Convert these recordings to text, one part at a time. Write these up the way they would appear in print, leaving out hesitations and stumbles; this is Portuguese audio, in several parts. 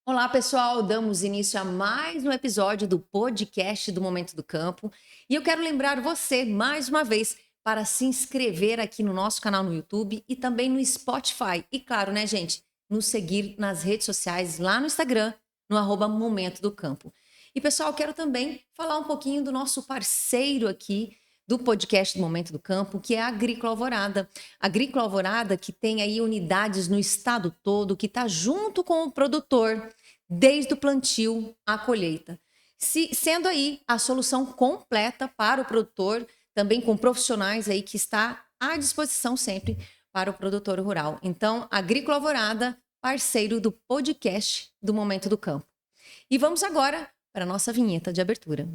Olá, pessoal! Damos início a mais um episódio do podcast do Momento do Campo. E eu quero lembrar você, mais uma vez, para se inscrever aqui no nosso canal no YouTube e também no Spotify. E claro, né, gente, nos seguir nas redes sociais, lá no Instagram, no @Momento do Campo. E, pessoal, quero também falar um pouquinho do nosso parceiro aqui do podcast do Momento do Campo, que é a Agrícola Alvorada. A Agrícola Alvorada que tem aí unidades no estado todo, que está junto com o produtor, desde o plantio à colheita. Sendo aí a solução completa para o produtor, também com profissionais aí que está à disposição sempre para o produtor rural. Então, Agrícola Alvorada, parceiro do podcast do Momento do Campo. E vamos agora para a nossa vinheta de abertura.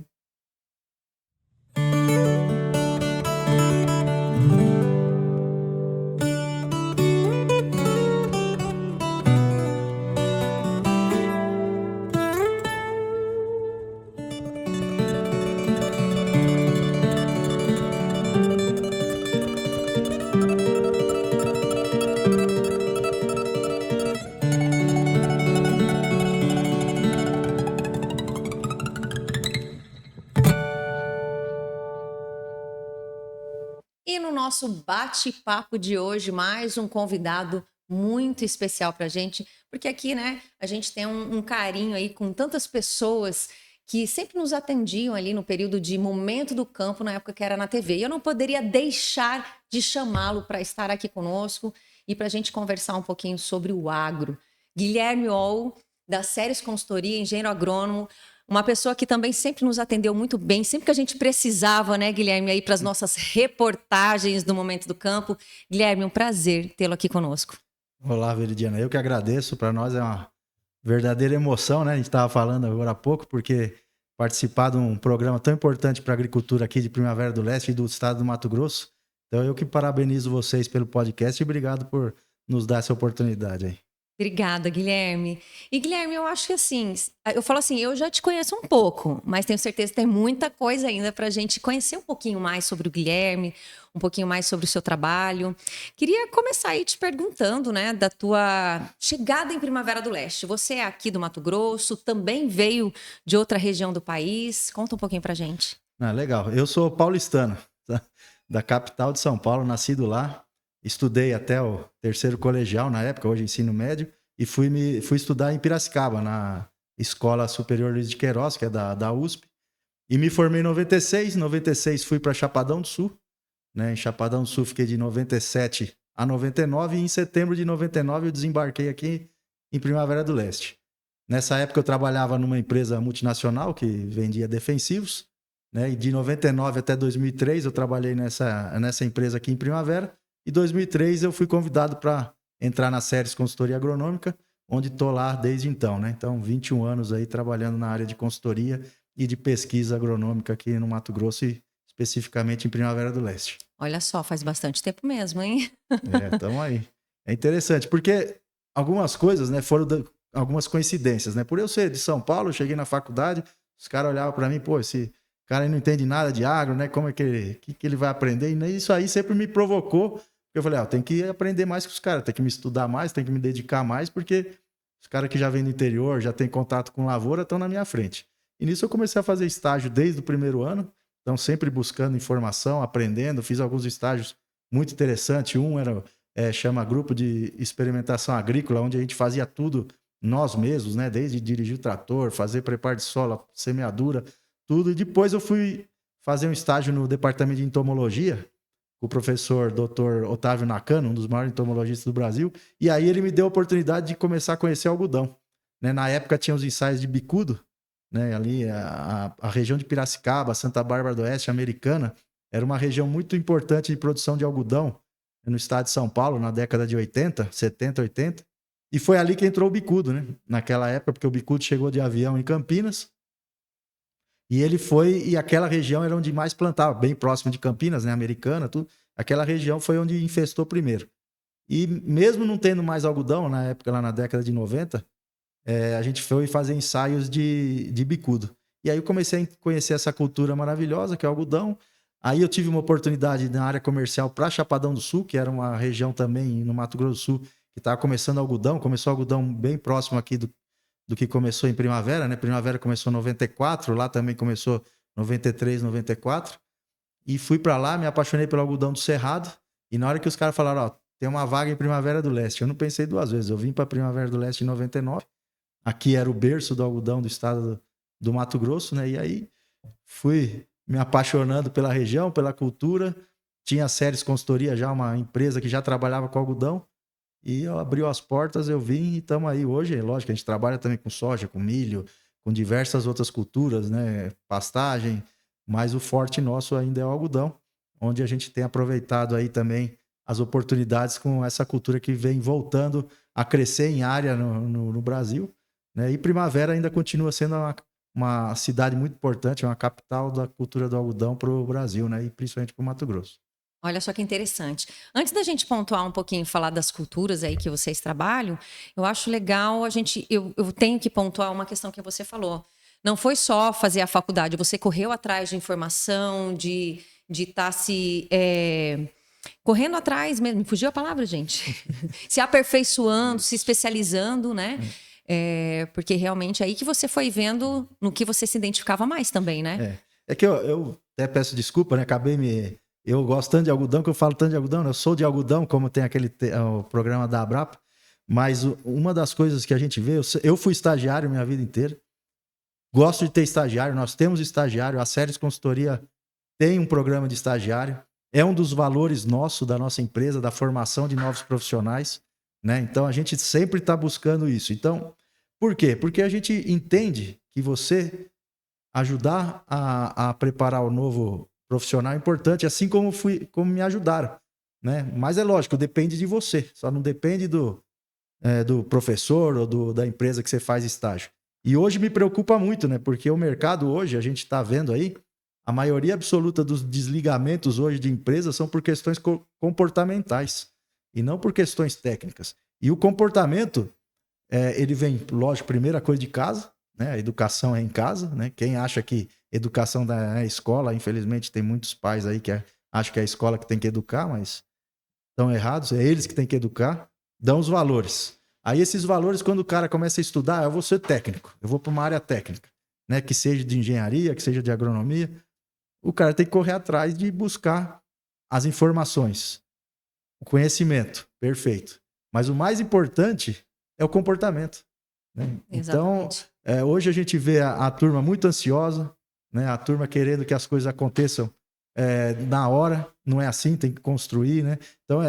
E no nosso bate-papo de hoje, mais um convidado muito especial para a gente, porque aqui, né, a gente tem um carinho aí com tantas pessoas que sempre nos atendiam ali no período de Momento do Campo, na época que era na TV. E eu não poderia deixar de chamá-lo para estar aqui conosco e para a gente conversar um pouquinho sobre o agro. Guilherme Oll, da Ceres Consultoria, engenheiro agrônomo, uma pessoa que também sempre nos atendeu muito bem, sempre que a gente precisava, né, Guilherme, aí para as nossas reportagens do Momento do Campo. Guilherme, um prazer tê-lo aqui conosco. Olá, Veridiana. Eu que agradeço. Para nós é uma verdadeira emoção, né? A gente estava falando agora há pouco, porque participar de um programa tão importante para a agricultura aqui de Primavera do Leste e do estado do Mato Grosso. Então, eu que parabenizo vocês pelo podcast e obrigado por nos dar essa oportunidade aí. Obrigada, Guilherme. E, Guilherme, eu acho que assim, eu falo assim, eu já te conheço um pouco, mas tenho certeza que tem muita coisa ainda para a gente conhecer um pouquinho mais sobre o Guilherme, um pouquinho mais sobre o seu trabalho. Queria começar aí te perguntando, né, da tua chegada em Primavera do Leste. Você é aqui do Mato Grosso, também veio de outra região do país. Conta um pouquinho pra gente. Ah, legal. Eu sou paulistano, tá? Da capital de São Paulo, nascido lá. Estudei até o terceiro colegial na época, hoje ensino médio, e fui estudar em Piracicaba, na Escola Superior Luiz de Queiroz, que é da USP, e me formei em 96. Em 96 fui para Chapadão do Sul, né? Em Chapadão do Sul fiquei de 97 a 99, e em setembro de 99 eu desembarquei aqui em Primavera do Leste. Nessa época eu trabalhava numa empresa multinacional que vendia defensivos, né? E de 99 até 2003 eu trabalhei nessa empresa aqui em Primavera. Em 2003 eu fui convidado para entrar na Ceres Consultoria Agronômica, onde estou lá desde então, né? Então, 21 anos aí trabalhando na área de consultoria e de pesquisa agronômica aqui no Mato Grosso e especificamente em Primavera do Leste. Olha só, faz bastante tempo mesmo, hein? Estamos aí. É interessante, porque algumas coisas, né, algumas coincidências, né? Por eu ser de São Paulo, eu cheguei na faculdade, os caras olhavam para mim, pô, esse cara aí não entende nada de agro, né? Como é que ele vai aprender? E isso aí sempre me provocou. Eu falei, tem que aprender mais com os caras, tem que me estudar mais, tem que me dedicar mais, porque os caras que já vêm do interior, já têm contato com lavoura, estão na minha frente. E nisso eu comecei a fazer estágio desde o primeiro ano, então sempre buscando informação, aprendendo, fiz alguns estágios muito interessantes. Um chama Grupo de Experimentação Agrícola, onde a gente fazia tudo nós mesmos, né? Desde dirigir o trator, fazer preparo de solo, semeadura, tudo. E depois eu fui fazer um estágio no departamento de entomologia, com o professor Dr. Otávio Nakano, um dos maiores entomologistas do Brasil, e aí ele me deu a oportunidade de começar a conhecer algodão. Né? Na época tinha os ensaios de bicudo, né? Ali a região de Piracicaba, Santa Bárbara do Oeste, Americana, era uma região muito importante de produção de algodão no estado de São Paulo, na década de 80, 70, 80, e foi ali que entrou o bicudo, né? Naquela época, porque o bicudo chegou de avião em Campinas, e ele foi, e aquela região era onde mais plantava, bem próximo de Campinas, né, Americana, tudo. Aquela região foi onde infestou primeiro. E mesmo não tendo mais algodão, na época, lá na década de 90, a gente foi fazer ensaios de bicudo. E aí eu comecei a conhecer essa cultura maravilhosa, que é o algodão. Aí eu tive uma oportunidade na área comercial para Chapadão do Sul, que era uma região também no Mato Grosso do Sul, que estava começando algodão. Começou algodão bem próximo aqui do que começou em Primavera, né? Primavera começou em 94, lá também começou 93, 94. E fui para lá, me apaixonei pelo algodão do Cerrado. E na hora que os caras falaram, ó, tem uma vaga em Primavera do Leste, eu não pensei duas vezes. Eu vim para Primavera do Leste em 99. Aqui era o berço do algodão do estado do Mato Grosso, né? E aí fui me apaixonando pela região, pela cultura. Tinha a Séries Consultoria já, uma empresa que já trabalhava com algodão. E abriu as portas, eu vim e estamos aí hoje. Lógico, a gente trabalha também com soja, com milho, com diversas outras culturas, né? Pastagem, mas o forte nosso ainda é o algodão, onde a gente tem aproveitado aí também as oportunidades com essa cultura que vem voltando a crescer em área no Brasil, né? E Primavera ainda continua sendo uma cidade muito importante, uma capital da cultura do algodão para o Brasil, né? E principalmente para o Mato Grosso. Olha só que interessante. Antes da gente pontuar um pouquinho, falar das culturas aí que vocês trabalham, eu acho legal eu tenho que pontuar uma questão que você falou. Não foi só fazer a faculdade, você correu atrás de informação, de estar correndo atrás mesmo. Me fugiu a palavra, gente. Se aperfeiçoando, se especializando, né? Porque realmente é aí que você foi vendo no que você se identificava mais também, né? É que eu até peço desculpa, né? Eu gosto tanto de algodão que eu falo tanto de algodão, né? Eu sou de algodão, como tem o programa da Abrapa, mas uma das coisas que a gente vê, eu fui estagiário minha vida inteira, gosto de ter estagiário, nós temos estagiário, a Séries Consultoria tem um programa de estagiário, é um dos valores da nossa empresa, da formação de novos profissionais, né? Então a gente sempre está buscando isso. Então, por quê? Porque a gente entende que você ajudar a preparar o novo profissional é importante, assim como me ajudaram, né? Mas é lógico, depende de você, só não depende do professor ou da empresa que você faz estágio. E hoje me preocupa muito, né? Porque o mercado hoje, a gente está vendo aí, a maioria absoluta dos desligamentos hoje de empresas são por questões comportamentais e não por questões técnicas. E o comportamento, ele vem, lógico, primeira coisa de casa, né? A educação é em casa, né? Quem acha que educação da escola, infelizmente tem muitos pais aí que acham que é a escola que tem que educar, mas estão errados, é eles que têm que educar, dão os valores. Aí esses valores, quando o cara começa a estudar, eu vou ser técnico, eu vou para uma área técnica, né? Que seja de engenharia, que seja de agronomia, o cara tem que correr atrás de buscar as informações, o conhecimento, perfeito. Mas o mais importante é o comportamento, né? Então, hoje a gente vê a turma muito ansiosa, né? A turma querendo que as coisas aconteçam na hora, não é assim, tem que construir, né? Então,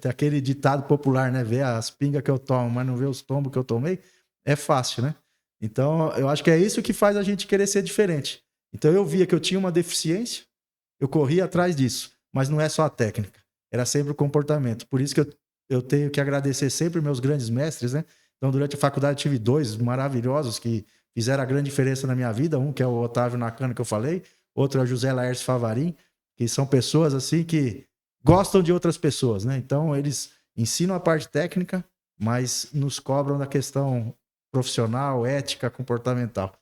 tem aquele ditado popular, né? Ver as pingas que eu tomo, mas não ver os tombos que eu tomei, é fácil, né? Então, eu acho que é isso que faz a gente querer ser diferente. Então, eu via que eu tinha uma deficiência, eu corria atrás disso, mas não é só a técnica, era sempre o comportamento. Por isso que eu tenho que agradecer sempre meus grandes mestres, né? Então, durante a faculdade, tive dois maravilhosos que fizeram a grande diferença na minha vida. Um que é o Otávio Nakano, que eu falei. Outro é o José Laércio Favarin, que são pessoas assim que gostam de outras pessoas, né? Então, eles ensinam a parte técnica, mas nos cobram da questão profissional, ética, comportamental.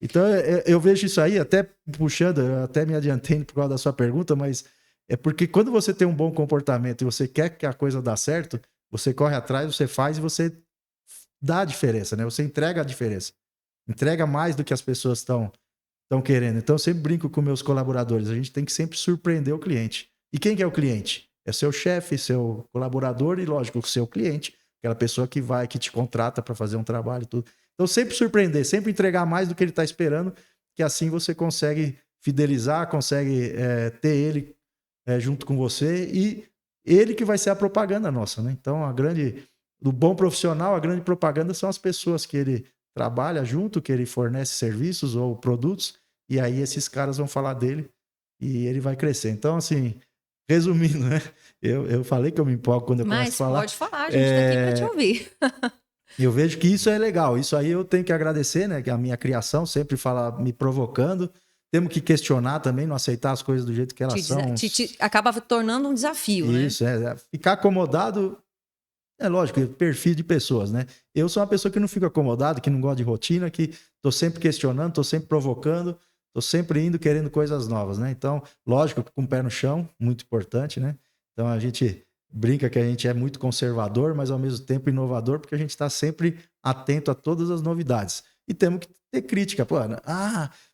Então, eu vejo isso aí, até puxando, eu até me adiantei por causa da sua pergunta, mas é porque quando você tem um bom comportamento e você quer que a coisa dê certo, você corre atrás, você faz e você dá a diferença, né? Você entrega a diferença. Entrega mais do que as pessoas estão querendo. Então, eu sempre brinco com meus colaboradores. A gente tem que sempre surpreender o cliente. E quem que é o cliente? É seu chefe, seu colaborador e, lógico, o seu cliente. Aquela pessoa que te contrata para fazer um trabalho e tudo. Então, sempre surpreender, sempre entregar mais do que ele está esperando, que assim você consegue fidelizar, consegue ter ele junto com você e ele que vai ser a propaganda nossa, né? Então, do bom profissional, a grande propaganda são as pessoas que ele trabalha junto, que ele fornece serviços ou produtos, e aí esses caras vão falar dele e ele vai crescer. Então, assim, resumindo, né? Eu falei que eu me empolgo quando eu começo a falar. Mas pode falar, a gente tá aqui para te ouvir. Eu vejo que isso é legal. Isso aí eu tenho que agradecer, né? Que a minha criação sempre fala me provocando. Temos que questionar também, não aceitar as coisas do jeito que elas são. Acaba tornando um desafio, né? Isso, ficar acomodado, é lógico, perfil de pessoas, né? Eu sou uma pessoa que não fica acomodado, que não gosta de rotina, que tô sempre questionando, tô sempre provocando, tô sempre indo querendo coisas novas, né? Então, lógico, com o pé no chão, muito importante, né? Então, a gente brinca que a gente é muito conservador, mas ao mesmo tempo inovador, porque a gente está sempre atento a todas as novidades. E temos que ter crítica. Pô,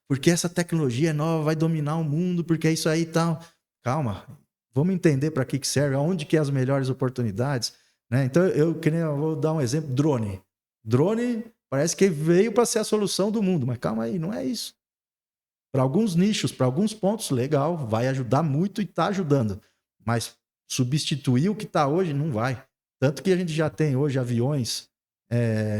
porque essa tecnologia nova vai dominar o mundo, porque é isso aí e tal. Calma, vamos entender para que serve, aonde que é as melhores oportunidades. Né? Então, eu vou dar um exemplo, drone. Drone parece que veio para ser a solução do mundo, mas calma aí, não é isso. Para alguns nichos, para alguns pontos, legal, vai ajudar muito e está ajudando. Mas substituir o que está hoje não vai. Tanto que a gente já tem hoje aviões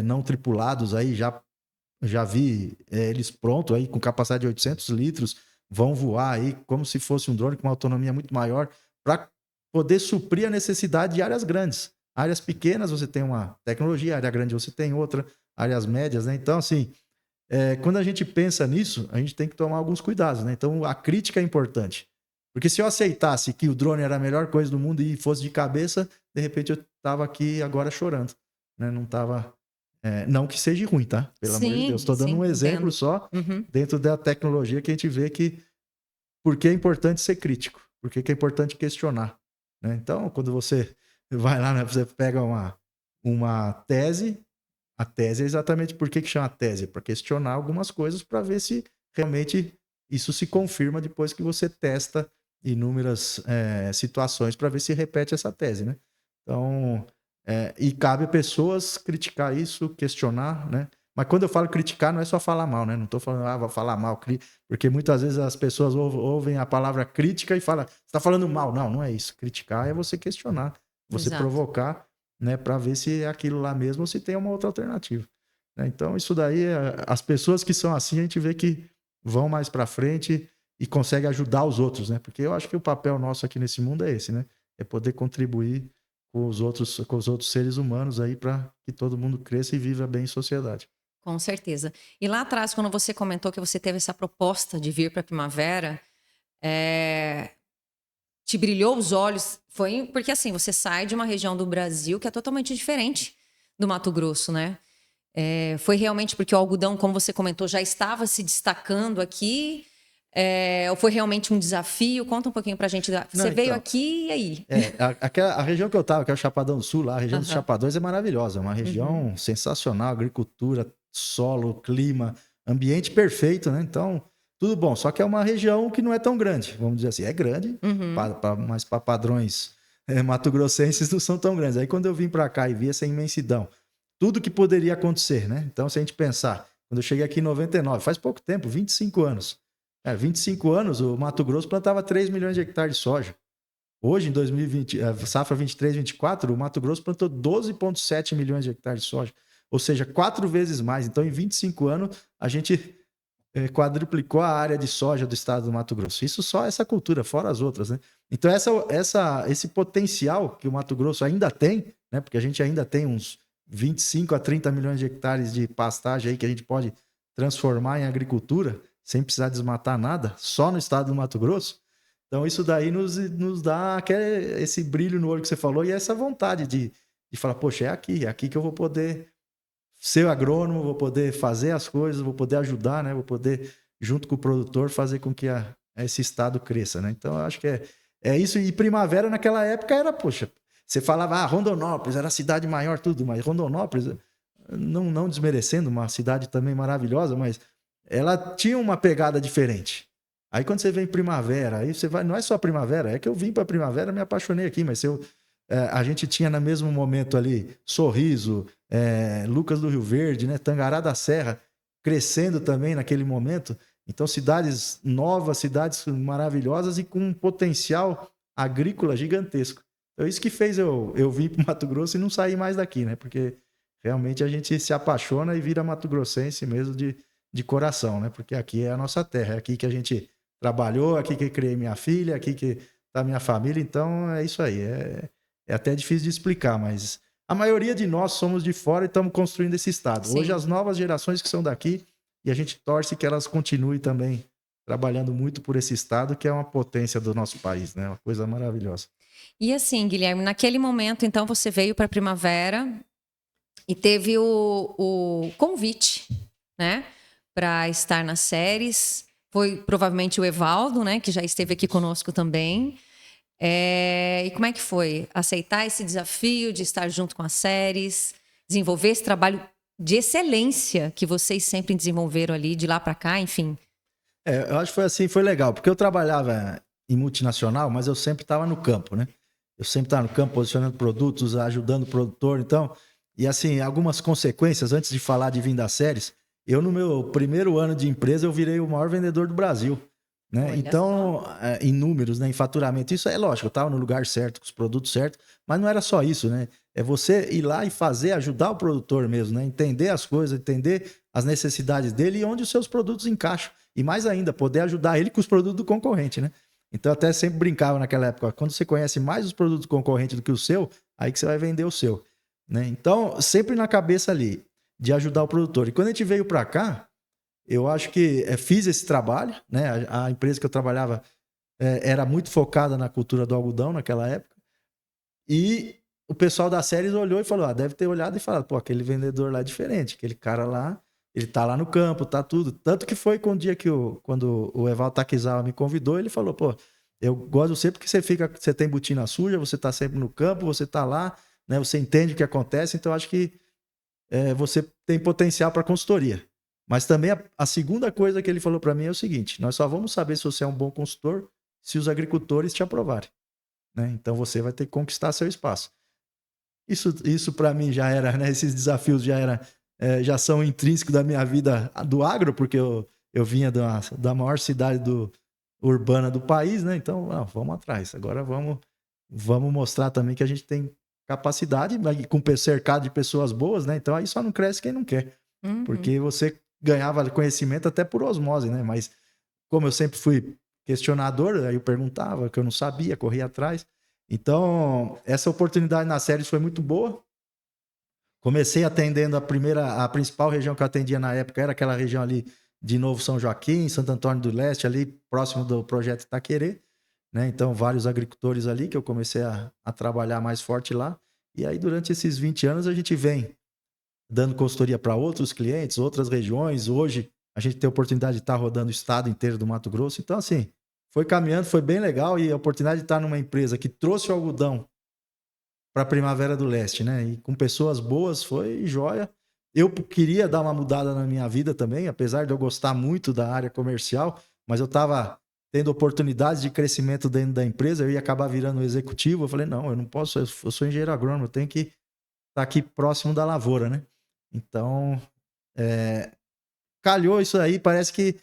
não tripulados aí, já vi eles prontos aí com capacidade de 800 litros, vão voar aí como se fosse um drone com uma autonomia muito maior para poder suprir a necessidade de áreas grandes. Áreas pequenas você tem uma tecnologia, área grande você tem outra, áreas médias, né? Então, assim, quando a gente pensa nisso, a gente tem que tomar alguns cuidados, né? Então, a crítica é importante. Porque se eu aceitasse que o drone era a melhor coisa do mundo e fosse de cabeça, de repente eu estava aqui agora chorando, né? Não estava... não que seja ruim, tá? Pelo amor de Deus. Estou dando um exemplo entendo. só dentro da tecnologia que a gente vê que... Por que é importante ser crítico? Por que é importante questionar? Né? Então, quando você vai lá, né, você pega uma tese... A tese é exatamente por que chama tese? Para questionar algumas coisas para ver se realmente isso se confirma depois que você testa inúmeras situações para ver se repete essa tese, né? Então, e cabe a pessoas criticar isso, questionar, né? Mas quando eu falo criticar, não é só falar mal, né? Não estou falando, vou falar mal, porque muitas vezes as pessoas ouvem a palavra crítica e falam, você está falando mal. Não, não é isso. Criticar é você questionar, você provocar, né, para ver se é aquilo lá mesmo ou se tem uma outra alternativa. Né? Então, isso daí, as pessoas que são assim, a gente vê que vão mais para frente e conseguem ajudar os outros, né? Porque eu acho que o papel nosso aqui nesse mundo é esse, né? É poder contribuir com os outros seres humanos aí para que todo mundo cresça e viva bem em sociedade. Com certeza. E lá atrás, quando você comentou que você teve essa proposta de vir para a Primavera, te brilhou os olhos, foi porque assim, você sai de uma região do Brasil que é totalmente diferente do Mato Grosso, né? Foi realmente porque o algodão, como você comentou, já estava se destacando aqui? Ou foi realmente um desafio? Conta um pouquinho pra gente. Você veio aqui e aí? A região que eu estava, que é o Chapadão do Sul, lá, a região dos Chapadões é maravilhosa. É uma região sensacional, agricultura, solo, clima, ambiente perfeito, né? Então, tudo bom. Só que é uma região que não é tão grande, vamos dizer assim. É grande, mas para padrões mato-grossenses não são tão grandes. Aí quando eu vim para cá e vi essa imensidão, tudo que poderia acontecer, né? Então, se a gente pensar, quando eu cheguei aqui em 99, faz pouco tempo, 25 anos. 25 anos, o Mato Grosso plantava 3 milhões de hectares de soja. Hoje, em 2020, safra 23, 24, o Mato Grosso plantou 12,7 milhões de hectares de soja. Ou seja, 4 vezes mais. Então, em 25 anos, a gente quadruplicou a área de soja do estado do Mato Grosso. Isso só essa cultura, fora as outras, né? Então, esse potencial que o Mato Grosso ainda tem, né? Porque a gente ainda tem uns 25 a 30 milhões de hectares de pastagem aí que a gente pode transformar em agricultura, sem precisar desmatar nada, só no estado do Mato Grosso. Então, isso daí nos dá esse brilho no olho que você falou e essa vontade de falar, poxa, é aqui que eu vou poder ser agrônomo, vou poder fazer as coisas, vou poder ajudar, né? Vou poder, junto com o produtor, fazer com que esse estado cresça, né? Então, eu acho que é isso. E Primavera, naquela época, era, poxa, você falava, Rondonópolis, era a cidade maior, tudo, mas Rondonópolis, não desmerecendo, uma cidade também maravilhosa, mas ela tinha uma pegada diferente. Aí quando você vem Primavera, aí você vai, não é só Primavera, é que eu vim para Primavera, me apaixonei aqui, mas a gente tinha no mesmo momento ali Sorriso, Lucas do Rio Verde, né, Tangará da Serra, crescendo também naquele momento. Então cidades novas, cidades maravilhosas e com um potencial agrícola gigantesco. Então isso que fez eu vir para Mato Grosso e não sair mais daqui, né? Porque realmente a gente se apaixona e vira mato-grossense mesmo de coração, né? Porque aqui é a nossa terra, é aqui que a gente trabalhou, aqui que eu criei minha filha, aqui que tá minha família, então é isso aí. É até difícil de explicar, mas a maioria de nós somos de fora e estamos construindo esse estado. Sim. Hoje as novas gerações que são daqui, e a gente torce que elas continuem também trabalhando muito por esse estado, que é uma potência do nosso país, né? Uma coisa maravilhosa. E assim, Guilherme, naquele momento, então, você veio para a Primavera e teve o convite, né? Para estar nas séries. Foi provavelmente o Evaldo, né? Que já esteve aqui conosco também. E como é que foi aceitar esse desafio de estar junto com as séries, desenvolver esse trabalho de excelência que vocês sempre desenvolveram ali, de lá para cá, enfim? Eu acho que foi assim, foi legal, porque eu trabalhava em multinacional, mas eu sempre estava no campo, né? Eu sempre estava no campo posicionando produtos, ajudando o produtor, então... E assim, algumas consequências, antes de falar de vir das séries, eu no meu primeiro ano de empresa, eu virei o maior vendedor do Brasil, né? Olha Então, só. em números, né, em faturamento, isso é lógico, eu estava no lugar certo, com os produtos certos, mas não era só isso, né? É você ir lá e fazer, ajudar o produtor mesmo, né? Entender as coisas, entender as necessidades dele e onde os seus produtos encaixam. E mais ainda, poder ajudar ele com os produtos do concorrente, né? Então, eu até sempre brincava naquela época, quando você conhece mais os produtos do concorrente do que o seu, aí que você vai vender o seu, né? Então, sempre na cabeça ali, de ajudar o produtor. E quando a gente veio para cá, eu acho que fiz esse trabalho, né? A empresa que eu trabalhava era muito focada na cultura do algodão naquela época. E o pessoal da séries olhou e falou: deve ter olhado e falado, pô, aquele vendedor lá é diferente, aquele cara lá, ele tá lá no campo, tá tudo. Tanto que foi com o dia que quando o Eval Takizawa me convidou, ele falou: pô, eu gosto de você porque você tem botina suja, você tá sempre no campo, você tá lá, né? Você entende o que acontece, então eu acho que você tem potencial para consultoria. Mas também a segunda coisa que ele falou para mim é o seguinte: nós só vamos saber se você é um bom consultor se os agricultores te aprovarem, né? Então você vai ter que conquistar seu espaço. Isso para mim já era, né? Esses desafios já são intrínsecos da minha vida do agro, porque eu vinha da maior cidade urbana do país, né? Então, vamos atrás. Agora vamos mostrar também que a gente tem capacidade, com cercado de pessoas boas, né? Então aí só não cresce quem não quer. Uhum. Porque você ganhava conhecimento até por osmose, né? Mas como eu sempre fui questionador, aí eu perguntava, que eu não sabia, corria atrás. Então, essa oportunidade na séries foi muito boa. Comecei atendendo a principal região que eu atendia na época, era aquela região ali de Novo São Joaquim, Santo Antônio do Leste, ali próximo do projeto Itaquerê, né? Então, vários agricultores ali que eu comecei a trabalhar mais forte lá. E aí, durante esses 20 anos, a gente vem dando consultoria para outros clientes, outras regiões. Hoje, a gente tem a oportunidade de estar rodando o estado inteiro do Mato Grosso. Então, assim, foi caminhando, foi bem legal. E a oportunidade de estar numa empresa que trouxe o algodão para a Primavera do Leste, né? E com pessoas boas, foi joia. Eu queria dar uma mudada na minha vida também, apesar de eu gostar muito da área comercial, mas eu estava tendo oportunidades de crescimento dentro da empresa, eu ia acabar virando executivo. Eu falei, não, eu não posso, eu sou engenheiro agrônomo, eu tenho que estar aqui próximo da lavoura, né? Então, calhou isso aí, parece que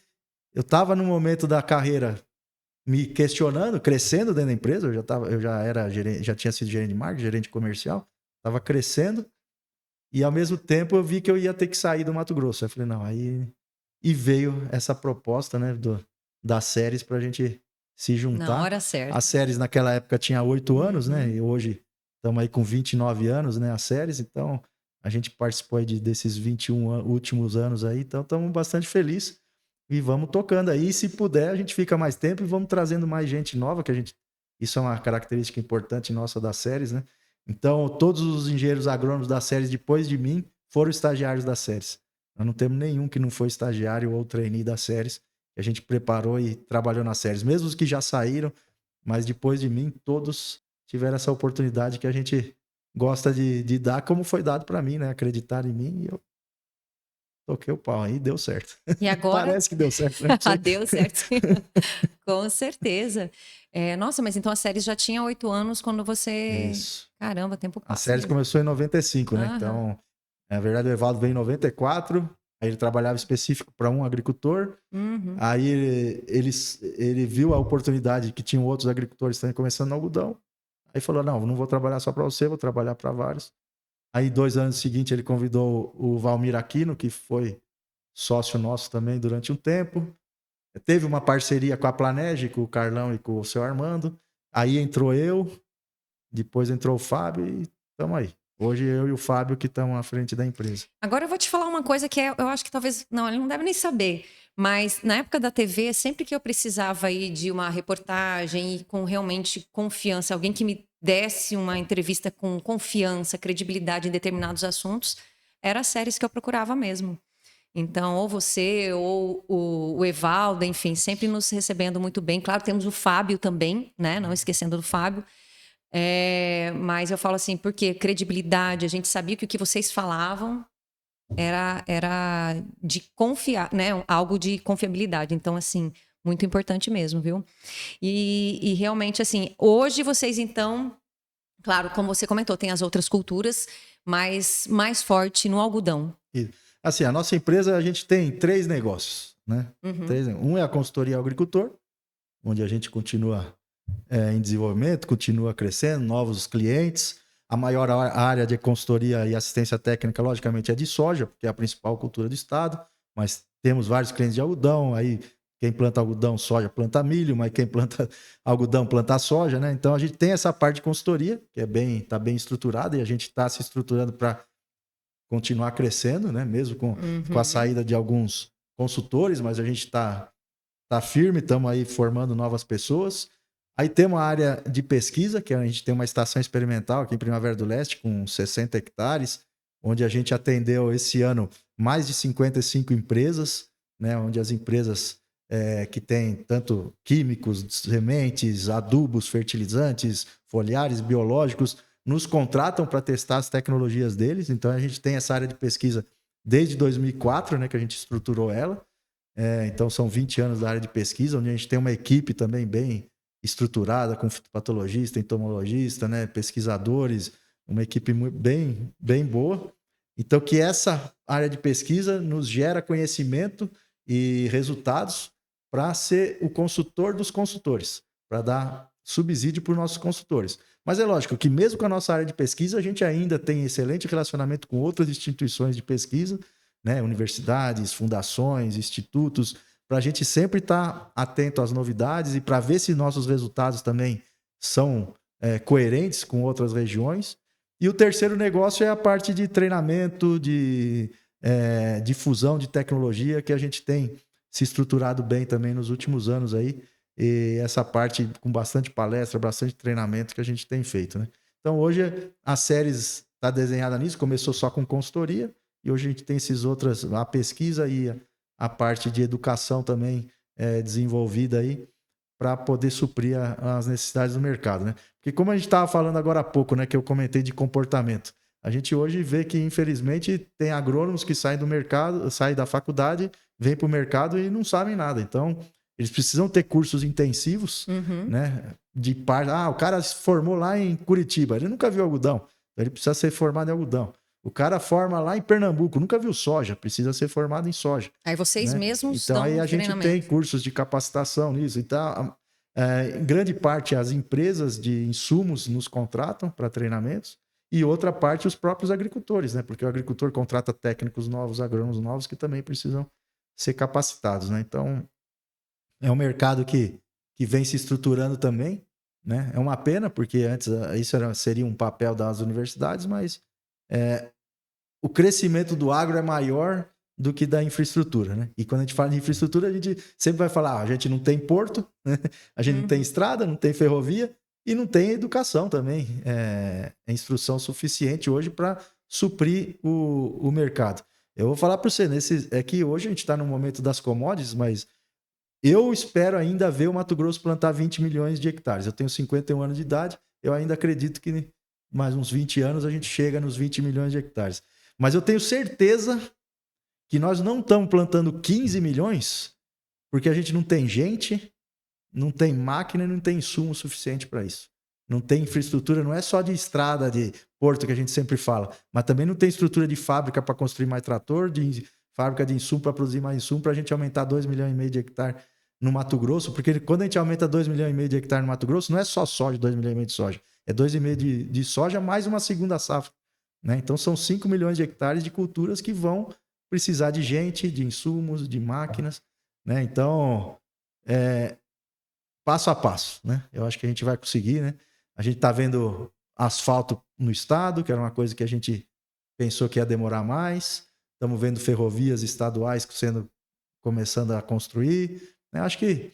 eu estava num momento da carreira me questionando, crescendo dentro da empresa, eu já era gerente, já tinha sido gerente de marketing, gerente comercial, estava crescendo, e ao mesmo tempo eu vi que eu ia ter que sair do Mato Grosso. Eu falei, não, aí e veio essa proposta, né, das séries para a gente se Na juntar. hora As certa. séries naquela época tinha 8 anos, né, Uhum. e hoje estamos aí com 29 anos, né, as séries, então a gente participou aí desses 21 últimos anos aí, então estamos bastante felizes. E vamos tocando aí. E se puder, a gente fica mais tempo e vamos trazendo mais gente nova, que a gente. Isso é uma característica importante nossa das séries, né? Então, todos os engenheiros agrônomos das séries, depois de mim, foram estagiários das séries. Nós não temos nenhum que não foi estagiário ou trainee das séries, que a gente preparou e trabalhou nas séries. Mesmo os que já saíram, mas depois de mim, todos tiveram essa oportunidade que a gente gosta de dar, como foi dado para mim, né? Acreditar em mim e eu toquei o pau aí, deu certo. E agora? Parece que deu certo, né? Não sei. Deu certo. Com certeza. Nossa, mas então a série já tinha 8 anos quando você. Isso. Caramba, o tempo A passa série mesmo. começou em 95, né? Aham. Então, na verdade, o Evaldo veio em 94. Aí ele trabalhava específico para um agricultor. Uhum. Aí ele viu a oportunidade que tinham outros agricultores também começando no algodão. Aí falou: não vou trabalhar só para você, vou trabalhar para vários. Aí, 2 anos seguintes, ele convidou o Valmir Aquino, que foi sócio nosso também durante um tempo. Teve uma parceria com a Planege, com o Carlão e com o seu Armando. Aí entrou eu, depois entrou o Fábio e estamos aí. Hoje eu e o Fábio que estamos à frente da empresa. Agora eu vou te falar uma coisa que eu acho que talvez. Não, ele não deve nem saber. Mas na época da TV, sempre que eu precisava aí de uma reportagem e com realmente confiança, alguém que me desse uma entrevista com confiança, credibilidade em determinados assuntos, era as séries que eu procurava mesmo. Então, ou você, ou o Evaldo, enfim, sempre nos recebendo muito bem. Claro, temos o Fábio também, né? Não esquecendo do Fábio. Mas eu falo assim, porque credibilidade, a gente sabia que o que vocês falavam era de confiar, né? Algo de confiabilidade. Então, assim, muito importante mesmo, viu? E realmente, assim, hoje vocês, então, claro, como você comentou, tem as outras culturas, mas mais forte no algodão. E, assim, a nossa empresa, a gente tem 3 negócios, né? Uhum. Um é a consultoria ao agricultor, onde a gente continua em desenvolvimento, continua crescendo, novos clientes. A maior área de consultoria e assistência técnica, logicamente, é de soja, porque é a principal cultura do estado, mas temos vários clientes de algodão, aí quem planta algodão, soja, planta milho, mas quem planta algodão, planta soja, né? Então a gente tem essa parte de consultoria, que está bem estruturada, e a gente está se estruturando para continuar crescendo, né? Mesmo com a saída de alguns consultores, mas a gente tá firme, estamos aí formando novas pessoas. Aí temos a área de pesquisa, que a gente tem uma estação experimental aqui em Primavera do Leste, com 60 hectares, onde a gente atendeu esse ano mais de 55 empresas, né? Onde as empresas que têm tanto químicos, sementes, adubos, fertilizantes, foliares, biológicos, nos contratam para testar as tecnologias deles. Então a gente tem essa área de pesquisa desde 2004, né? Que a gente estruturou ela. Então são 20 anos da área de pesquisa, onde a gente tem uma equipe também bem estruturada, com fitopatologista, entomologista, né, pesquisadores, uma equipe bem boa. Então que essa área de pesquisa nos gera conhecimento e resultados para ser o consultor dos consultores, para dar subsídio para os nossos consultores. Mas é lógico que mesmo com a nossa área de pesquisa, a gente ainda tem excelente relacionamento com outras instituições de pesquisa, né? Universidades, fundações, institutos, para a gente sempre estar atento às novidades e para ver se nossos resultados também são coerentes com outras regiões. E o terceiro negócio é a parte de treinamento, de difusão de tecnologia, que a gente tem se estruturado bem também nos últimos anos aí. E essa parte com bastante palestra, bastante treinamento que a gente tem feito, né? Então hoje a séries está desenhada nisso, começou só com consultoria, e hoje a gente tem esses outras, a pesquisa e a parte de educação também desenvolvida aí para poder suprir as necessidades do mercado, né? Porque como a gente estava falando agora há pouco, né, que eu comentei de comportamento, a gente hoje vê que infelizmente tem agrônomos que saem do mercado, saem da faculdade, vêm para o mercado e não sabem nada. Então eles precisam ter cursos intensivos, né? O cara se formou lá em Curitiba, ele nunca viu algodão, então ele precisa ser formado em algodão. O cara forma lá em Pernambuco, nunca viu soja, precisa ser formado em soja. Aí vocês né? mesmos Então dão aí a gente treinamento. tem cursos de capacitação nisso. Então, em grande parte, as empresas de insumos nos contratam para treinamentos e outra parte os próprios agricultores, né? Porque o agricultor contrata técnicos novos, agrônomos novos que também precisam ser capacitados, né? Então, é um mercado que vem se estruturando também, né? É uma pena, porque antes isso seria um papel das universidades, mas o crescimento do agro é maior do que da infraestrutura, né? E quando a gente fala de infraestrutura, a gente sempre vai falar, a gente não tem porto, né? A gente não tem estrada, não tem ferrovia e não tem educação também, instrução suficiente hoje para suprir o mercado. Eu vou falar para você, é que hoje a gente está no momento das commodities, mas eu espero ainda ver o Mato Grosso plantar 20 milhões de hectares. Eu tenho 51 anos de idade, eu ainda acredito que mais uns 20 anos a gente chega nos 20 milhões de hectares. Mas eu tenho certeza que nós não estamos plantando 15 milhões porque a gente não tem gente, não tem máquina e não tem insumo suficiente para isso. Não tem infraestrutura, não é só de estrada, de porto que a gente sempre fala, mas também não tem estrutura de fábrica para construir mais trator, de fábrica de insumo para produzir mais insumo, para a gente aumentar 2,5 milhões de hectares no Mato Grosso, porque quando a gente aumenta 2,5 milhões de hectares no Mato Grosso, não é só soja, 2,5 milhões de soja, é 2,5 de soja mais uma segunda safra. Né? Então são 5 milhões de hectares de culturas que vão precisar de gente, de insumos, de máquinas. Né? Então, passo a passo. Né? Eu acho que a gente vai conseguir. Né? A gente está vendo asfalto no estado, que era uma coisa que a gente pensou que ia demorar mais. Estamos vendo ferrovias estaduais começando a construir. Né? Acho que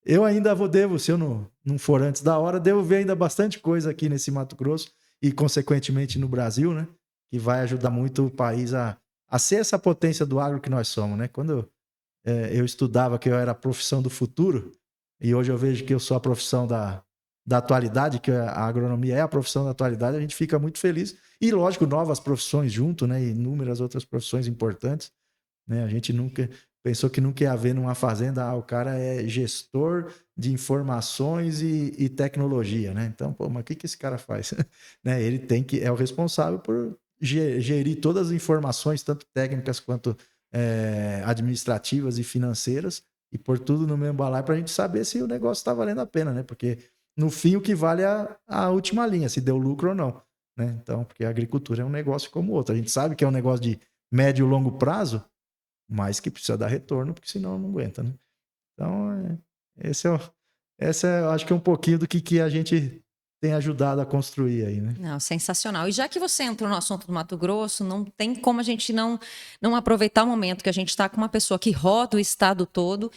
eu ainda devo, se eu não for antes da hora, devo ver ainda bastante coisa aqui nesse Mato Grosso e, consequentemente, no Brasil, né? Que vai ajudar muito o país a a ser essa potência do agro que nós somos, né? Quando eu estudava que eu era a profissão do futuro, e hoje eu vejo que eu sou a profissão da atualidade, que a agronomia é a profissão da atualidade, a gente fica muito feliz. E, lógico, novas profissões junto, né? E inúmeras outras profissões importantes, né? A gente nunca pensou que nunca ia haver numa fazenda, o cara é gestor de informações e tecnologia, né? Então, pô, mas o que esse cara faz? Né? Ele é o responsável por gerir todas as informações, tanto técnicas quanto administrativas e financeiras, e pôr tudo no mesmo balaio para a gente saber se o negócio está valendo a pena, né? Porque no fim o que vale é a última linha, se deu lucro ou não, né? Então, porque a agricultura é um negócio como outro. A gente sabe que é um negócio de médio e longo prazo, mas que precisa dar retorno, porque senão não aguenta, né? Então, essa eu acho que é um pouquinho do que a gente tem ajudado a construir aí, né? Não, sensacional. E já que você entrou no assunto do Mato Grosso, não tem como a gente não aproveitar o momento que a gente está com uma pessoa que roda o estado todo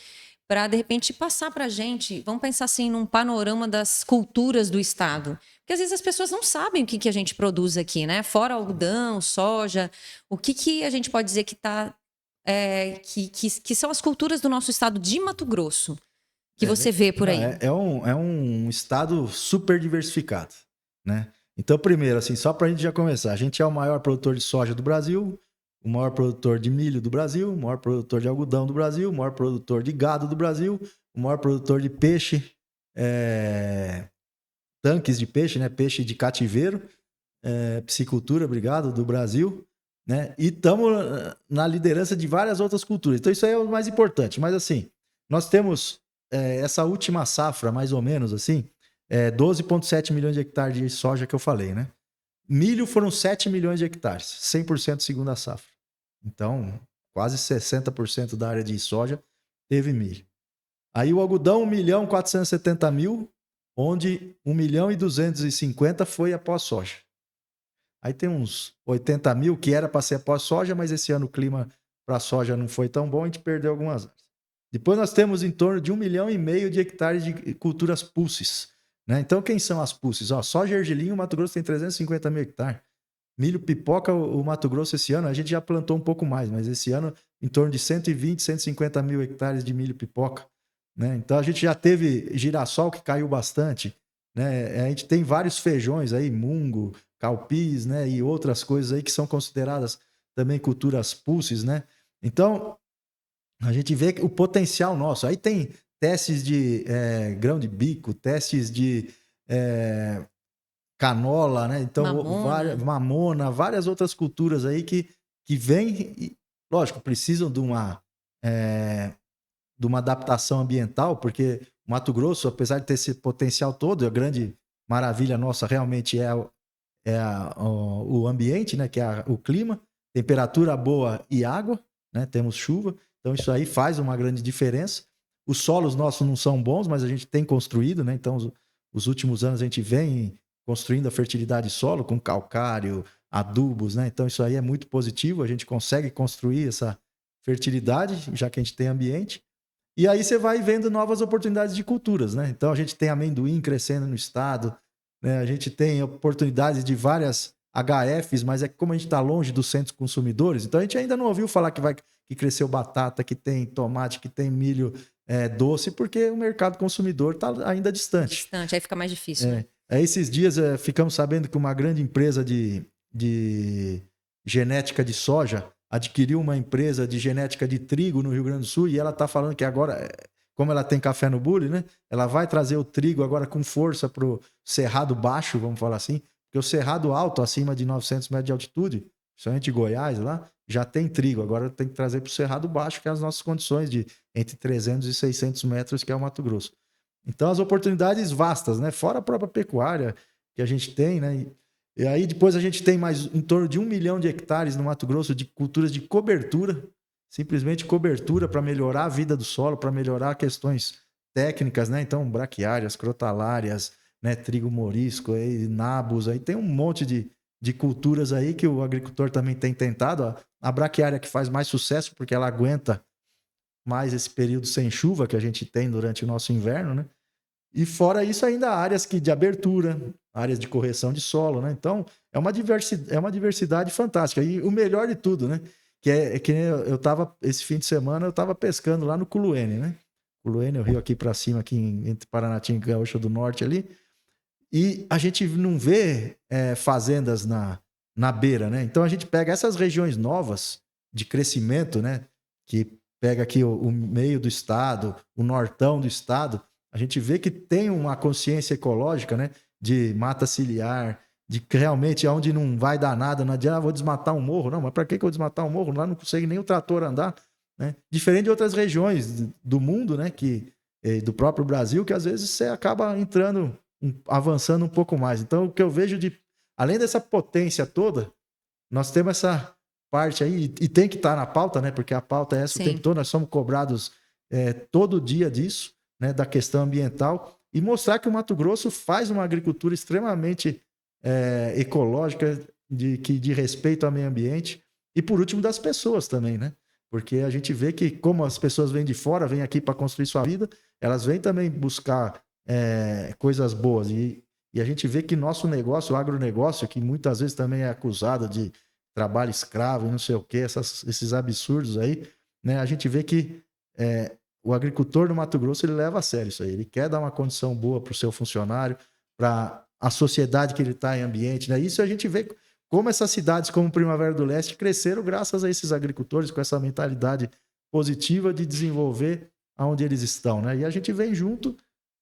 para, de repente, passar para a gente, vamos pensar assim, num panorama das culturas do estado. Porque às vezes as pessoas não sabem o que a gente produz aqui, né? Fora algodão, soja, o que a gente pode dizer que que são as culturas do nosso estado de Mato Grosso, que você vê por aí? É um estado super diversificado, né? Então, primeiro, assim, só para a gente já começar, a gente é o maior produtor de soja do Brasil, o maior produtor de milho do Brasil, o maior produtor de algodão do Brasil, o maior produtor de gado do Brasil, o maior produtor de peixe, tanques de peixe, né? Peixe de cativeiro, piscicultura, obrigado, do Brasil, né? E estamos na liderança de várias outras culturas. Então, isso aí é o mais importante. Mas, assim, nós temos essa última safra, mais ou menos, assim, 12,7 milhões de hectares de soja que eu falei, né? Milho foram 7 milhões de hectares, 100% segunda safra. Então, quase 60% da área de soja teve milho. Aí o algodão, 1.470.000, onde 1.250.000 foi após soja. Aí tem uns 80.000 que era para ser após soja, mas esse ano o clima para soja não foi tão bom, a gente perdeu algumas áreas. Depois nós temos em torno de 1,5 milhão de hectares de culturas pulses, né? Então, quem são as pulses? Soja e ergelim, o Mato Grosso tem 350.000 hectares. Milho pipoca, o Mato Grosso esse ano, a gente já plantou um pouco mais, mas esse ano em torno de 120, 150.000 hectares de milho pipoca, né? Então, a gente já teve girassol que caiu bastante, né? A gente tem vários feijões aí, mungo, calpis, né? E outras coisas aí que são consideradas também culturas pulses, né? Então, a gente vê o potencial nosso. Aí tem testes de grão de bico, testes de canola, né? Então, mamona, várias outras culturas aí que vêm e, lógico, precisam de uma adaptação ambiental, porque o Mato Grosso, apesar de ter esse potencial todo, a grande maravilha nossa realmente é o ambiente, né? Que é o clima, temperatura boa e água, né? Temos chuva. Então, isso aí faz uma grande diferença. Os solos nossos não são bons, mas a gente tem construído, né? Então, os últimos anos a gente vem construindo a fertilidade de solo com calcário, adubos, né? Então, isso aí é muito positivo. A gente consegue construir essa fertilidade, já que a gente tem ambiente. E aí você vai vendo novas oportunidades de culturas, né? Então, a gente tem amendoim crescendo no estado, né? A gente tem oportunidades de várias HFs, mas é que como a gente está longe dos centros consumidores, então a gente ainda não ouviu falar que cresceu batata, que tem tomate, que tem milho doce, porque o mercado consumidor está ainda distante. Distante, aí fica mais difícil. Né? Esses dias ficamos sabendo que uma grande empresa de genética de soja adquiriu uma empresa de genética de trigo no Rio Grande do Sul e ela está falando que agora, como ela tem café no bule, né? Ela vai trazer o trigo agora com força para o cerrado baixo, vamos falar assim, porque o cerrado alto, acima de 900 metros de altitude, principalmente Goiás lá, já tem trigo. Agora tem que trazer para o cerrado baixo, que é as nossas condições de entre 300 e 600 metros, que é o Mato Grosso. Então, as oportunidades vastas, né? Fora a própria pecuária que a gente tem, né? E aí depois a gente tem mais em torno de 1 milhão de hectares no Mato Grosso de culturas de cobertura, simplesmente cobertura para melhorar a vida do solo, para melhorar questões técnicas, né? Então, braquiárias, crotalárias, né, trigo morisco, aí, nabos, aí tem um monte de culturas aí que o agricultor também tem tentado. A braquiária que faz mais sucesso porque ela aguenta mais esse período sem chuva que a gente tem durante o nosso inverno, né? E fora isso ainda áreas de abertura, áreas de correção de solo, né? Então é uma diversidade fantástica. E o melhor de tudo, né? que nem eu tava, esse fim de semana eu tava pescando lá no Culuene, né? Culuene, o rio aqui para cima, aqui entre Paranatinga e Gaúcha do Norte ali. E a gente não vê fazendas na beira, né? Então a gente pega essas regiões novas de crescimento, né? Que pega aqui o meio do estado, o nortão do estado, a gente vê que tem uma consciência ecológica, né? De mata ciliar, de que realmente onde não vai dar nada, não adianta, vou desmatar um morro. Não, mas para que eu vou desmatar um morro? Lá não consegue nem o trator andar, né? Diferente de outras regiões do mundo, né? Do próprio Brasil, que às vezes você acaba entrando, avançando um pouco mais. Então, o que eu vejo além dessa potência toda, nós temos essa parte aí, e tem que estar na pauta, né? Porque a pauta é essa o tempo todo, nós somos cobrados todo dia disso, né? Da questão ambiental, e mostrar que o Mato Grosso faz uma agricultura extremamente ecológica, de respeito ao meio ambiente, e por último das pessoas também, né? Porque a gente vê que como as pessoas vêm de fora, vêm aqui para construir sua vida, elas vêm também buscar coisas boas. E a gente vê que nosso negócio, o agronegócio, que muitas vezes também é acusado de trabalho escravo e não sei o quê, esses absurdos aí, né? A gente vê que o agricultor no Mato Grosso ele leva a sério isso aí. Ele quer dar uma condição boa para o seu funcionário, para a sociedade que ele está em ambiente, né? Isso a gente vê como essas cidades como Primavera do Leste cresceram graças a esses agricultores com essa mentalidade positiva de desenvolver aonde eles estão, né? E a gente vem junto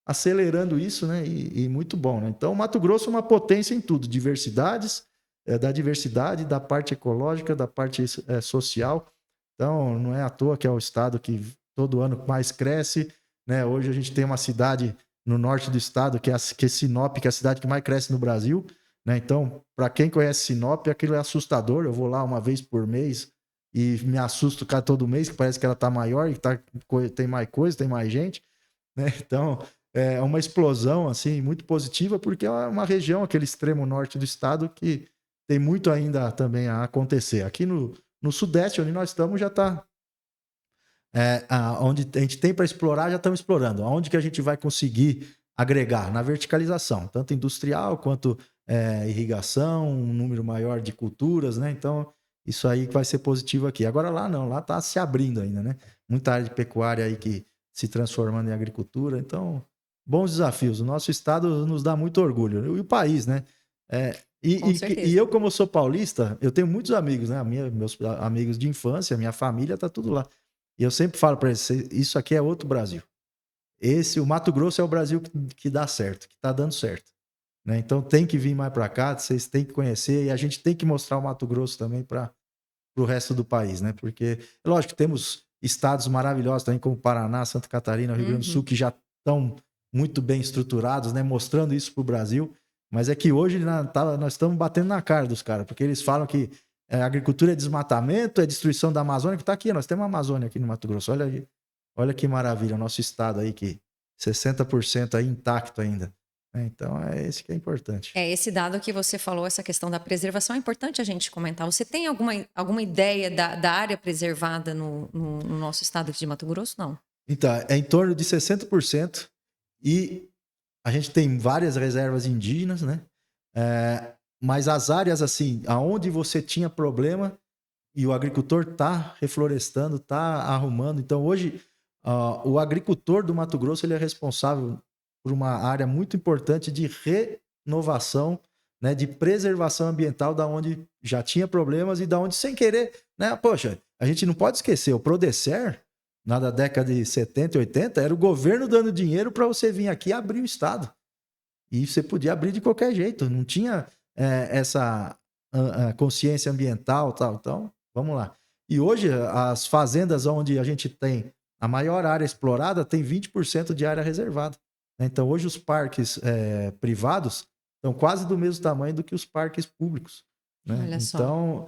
acelerando isso, né? E muito bom, né? Então, o Mato Grosso é uma potência em tudo, da diversidade, da parte ecológica, da parte social. Então, não é à toa que é o estado que todo ano mais cresce, né? Hoje a gente tem uma cidade no norte do estado que é Sinop, que é a cidade que mais cresce no Brasil, né? Então, para quem conhece Sinop, aquilo é assustador. Eu vou lá uma vez por mês e me assusto todo mês, que parece que ela está maior e tem mais coisa, tem mais gente, né? Então, é uma explosão assim muito positiva, porque é uma região, aquele extremo norte do estado, que tem muito ainda também a acontecer. Aqui no Sudeste, onde nós estamos, já está... onde a gente tem para explorar, já estamos explorando. Onde que a gente vai conseguir agregar? Na verticalização, tanto industrial quanto irrigação, um número maior de culturas, né? Então, isso aí vai ser positivo aqui. Agora lá não, lá está se abrindo ainda, né? Muita área de pecuária aí que se transformando em agricultura. Então, bons desafios. O nosso estado nos dá muito orgulho. E o país, né? E eu, como sou paulista, eu tenho muitos amigos, né? Meus amigos de infância, minha família, tá tudo lá. E eu sempre falo para eles, isso aqui é outro Brasil. O Mato Grosso é o Brasil que dá certo, que tá dando certo, né? Então tem que vir mais para cá, vocês têm que conhecer, e a gente tem que mostrar o Mato Grosso também para o resto do país, né? Porque, lógico, temos estados maravilhosos também, como Paraná, Santa Catarina, Rio Grande do Sul, que já estão muito bem estruturados, né? Mostrando isso para o Brasil. Mas é que hoje nós estamos batendo na cara dos caras, porque eles falam que agricultura é desmatamento, é destruição da Amazônia, que está aqui, nós temos uma Amazônia aqui no Mato Grosso. Olha aí, olha que maravilha, o nosso estado aí, que 60% aí intacto ainda. Então, é esse que é importante. Esse dado que você falou, essa questão da preservação, é importante a gente comentar. Você tem alguma ideia da área preservada no nosso estado de Mato Grosso? Não. Então, é em torno de 60%, e a gente tem várias reservas indígenas, né? Mas as áreas, assim, aonde você tinha problema e o agricultor está reflorestando, está arrumando. Então, hoje, o agricultor do Mato Grosso ele é responsável por uma área muito importante de renovação, né, de preservação ambiental, da onde já tinha problemas e da onde, sem querer, né? Poxa, a gente não pode esquecer, o Prodecer, na década de 70 e 80, era o governo dando dinheiro para você vir aqui abrir o estado. E você podia abrir de qualquer jeito, não tinha essa consciência ambiental e tal. Então, vamos lá. E hoje, as fazendas onde a gente tem a maior área explorada tem 20% de área reservada. Então, hoje, os parques privados estão quase do mesmo tamanho do que os parques públicos, né? Olha só. Então,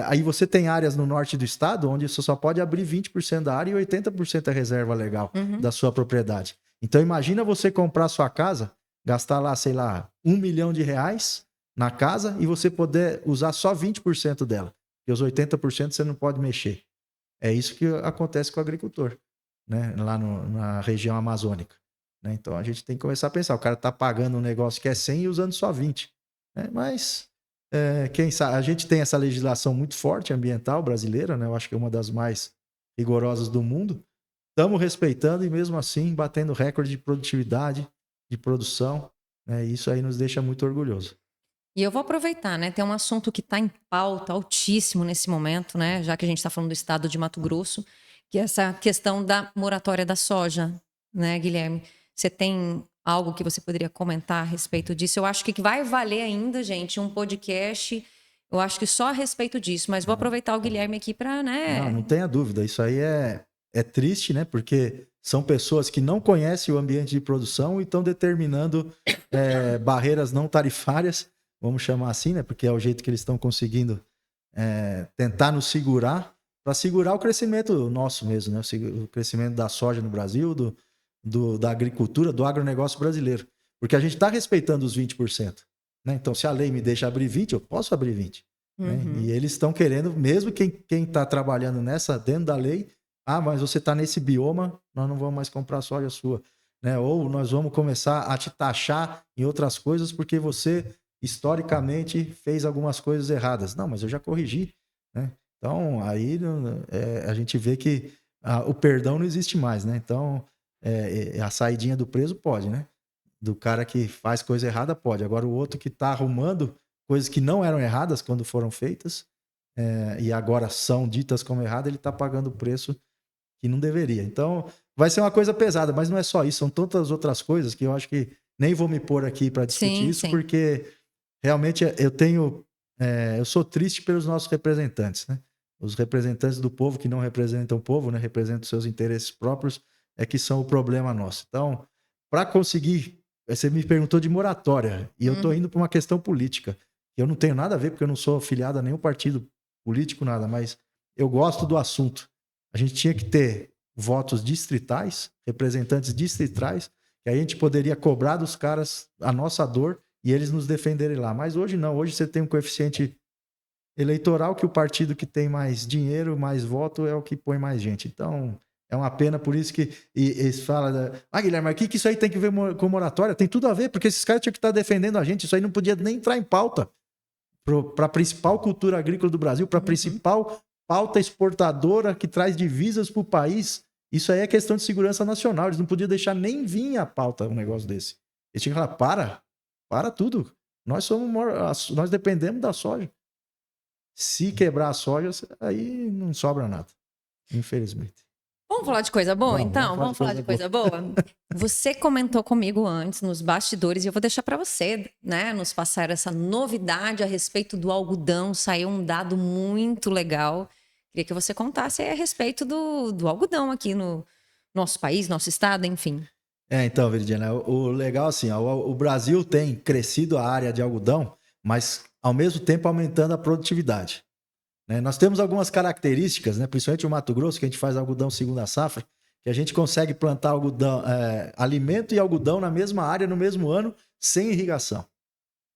aí você tem áreas no norte do estado onde você só pode abrir 20% da área e 80% é reserva legal da sua propriedade. Então, imagina você comprar sua casa, gastar lá, sei lá, R$1 milhão na casa e você poder usar só 20% dela. E os 80% você não pode mexer. É isso que acontece com o agricultor, né? Lá na região amazônica, né? Então, a gente tem que começar a pensar. O cara está pagando um negócio que é 100 e usando só 20. Né? Mas quem sabe, a gente tem essa legislação muito forte ambiental brasileira, né? Eu acho que é uma das mais rigorosas do mundo. Estamos respeitando e mesmo assim batendo recorde de produtividade, de produção, né? Isso aí nos deixa muito orgulhosos. E eu vou aproveitar, né? Tem um assunto que está em pauta altíssimo nesse momento, né? Já que a gente está falando do estado de Mato Grosso, que é essa questão da moratória da soja, né, Guilherme? Você tem algo que você poderia comentar a respeito disso? Eu acho que vai valer ainda, gente, um podcast. Eu acho que só a respeito disso, mas vou aproveitar o Guilherme aqui para, né? Não tenha dúvida. Isso aí é triste, né? Porque são pessoas que não conhecem o ambiente de produção e estão determinando barreiras não tarifárias, vamos chamar assim, né? Porque é o jeito que eles estão conseguindo tentar nos segurar, para segurar o crescimento nosso mesmo, né? O crescimento da soja no Brasil, da agricultura, do agronegócio brasileiro. Porque a gente está respeitando os 20%. Né? Então, se a lei me deixa abrir 20%, eu posso abrir 20%. Né? E eles estão querendo, mesmo quem está trabalhando dentro da lei, mas você está nesse bioma, nós não vamos mais comprar soja sua. Né? Ou nós vamos começar a te taxar em outras coisas porque você, historicamente, fez algumas coisas erradas. Não, mas eu já corrigi. Né? Então, aí a gente vê que o perdão não existe mais. Né? Então, a saidinha do preso pode, né? Do cara que faz coisa errada pode. Agora, o outro que está arrumando coisas que não eram erradas quando foram feitas e agora são ditas como erradas, ele está pagando o preço que não deveria. Então, vai ser uma coisa pesada, mas não é só isso, são tantas outras coisas que eu acho que nem vou me pôr aqui para discutir isso, porque realmente eu sou triste pelos nossos representantes, né? Os representantes do povo que não representam o povo, né? Representam seus interesses próprios, que são o problema nosso. Então, para conseguir... Você me perguntou de moratória, e eu estou indo para uma questão política. Eu não tenho nada a ver, porque eu não sou afiliado a nenhum partido político, nada, mas eu gosto do assunto. A gente tinha que ter votos distritais, representantes distritais, que aí a gente poderia cobrar dos caras a nossa dor e eles nos defenderem lá. Mas hoje não, hoje você tem um coeficiente eleitoral que o partido que tem mais dinheiro, mais voto, é o que põe mais gente. Então, é uma pena, por isso que eles falam... Guilherme, mas o que isso aí tem que ver com moratória? Tem tudo a ver, porque esses caras tinham que estar defendendo a gente. Isso aí não podia nem entrar em pauta para a principal cultura agrícola do Brasil, para a principal pauta exportadora que traz divisas para o país. Isso aí é questão de segurança nacional. Eles não podiam deixar nem vir à pauta um negócio desse. Eles tinham que falar, para tudo. Nós dependemos da soja. Se quebrar a soja, aí não sobra nada, infelizmente. Vamos falar de coisa boa, então? Vamos falar de coisa boa? Você comentou comigo antes, nos bastidores, e eu vou deixar para você, né, nos passar essa novidade a respeito do algodão. Saiu um dado muito legal. Queria que você contasse a respeito do algodão aqui no nosso país, nosso estado, enfim. Então, Veridiana, o legal assim, o Brasil tem crescido a área de algodão, mas ao mesmo tempo aumentando a produtividade. Nós temos algumas características, né? Principalmente o Mato Grosso, que a gente faz algodão segunda safra, que a gente consegue plantar algodão, alimento e algodão na mesma área, no mesmo ano, sem irrigação.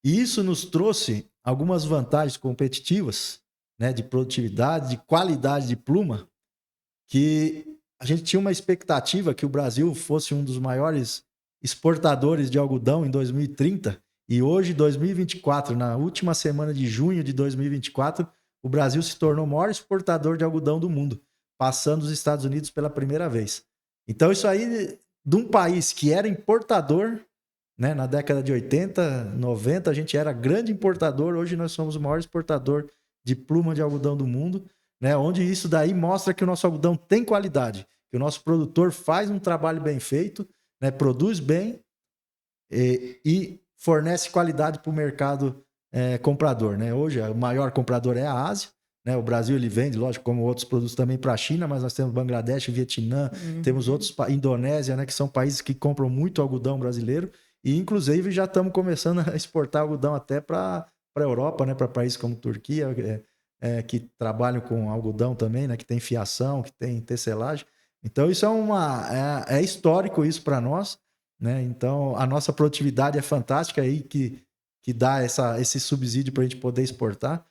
E isso nos trouxe algumas vantagens competitivas, né? De produtividade, de qualidade de pluma, que a gente tinha uma expectativa que o Brasil fosse um dos maiores exportadores de algodão em 2030, e hoje, 2024, na última semana de junho de 2024, o Brasil se tornou o maior exportador de algodão do mundo, passando os Estados Unidos pela primeira vez. Então, isso aí, de um país que era importador, né, na década de 80, 90, a gente era grande importador, hoje nós somos o maior exportador de pluma de algodão do mundo, né, onde isso daí mostra que o nosso algodão tem qualidade, que o nosso produtor faz um trabalho bem feito, né, produz bem e fornece qualidade para o mercado comprador, né? Hoje o maior comprador é a Ásia, né? O Brasil ele vende, lógico, como outros produtos também para a China, mas nós temos Bangladesh, Vietnã, temos outros, Indonésia, né? Que são países que compram muito algodão brasileiro e inclusive já estamos começando a exportar algodão até para a Europa, né? Para países como Turquia, que trabalham com algodão também, né? Que tem fiação, que tem tecelagem. Então isso é histórico isso para nós, né? Então a nossa produtividade é fantástica aí que dá esse subsídio para a gente poder exportar,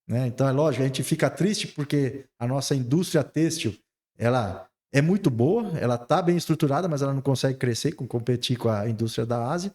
né? Então é lógico, a gente fica triste porque a nossa indústria têxtil ela é muito boa, ela está bem estruturada, mas ela não consegue crescer, competir com a indústria da Ásia,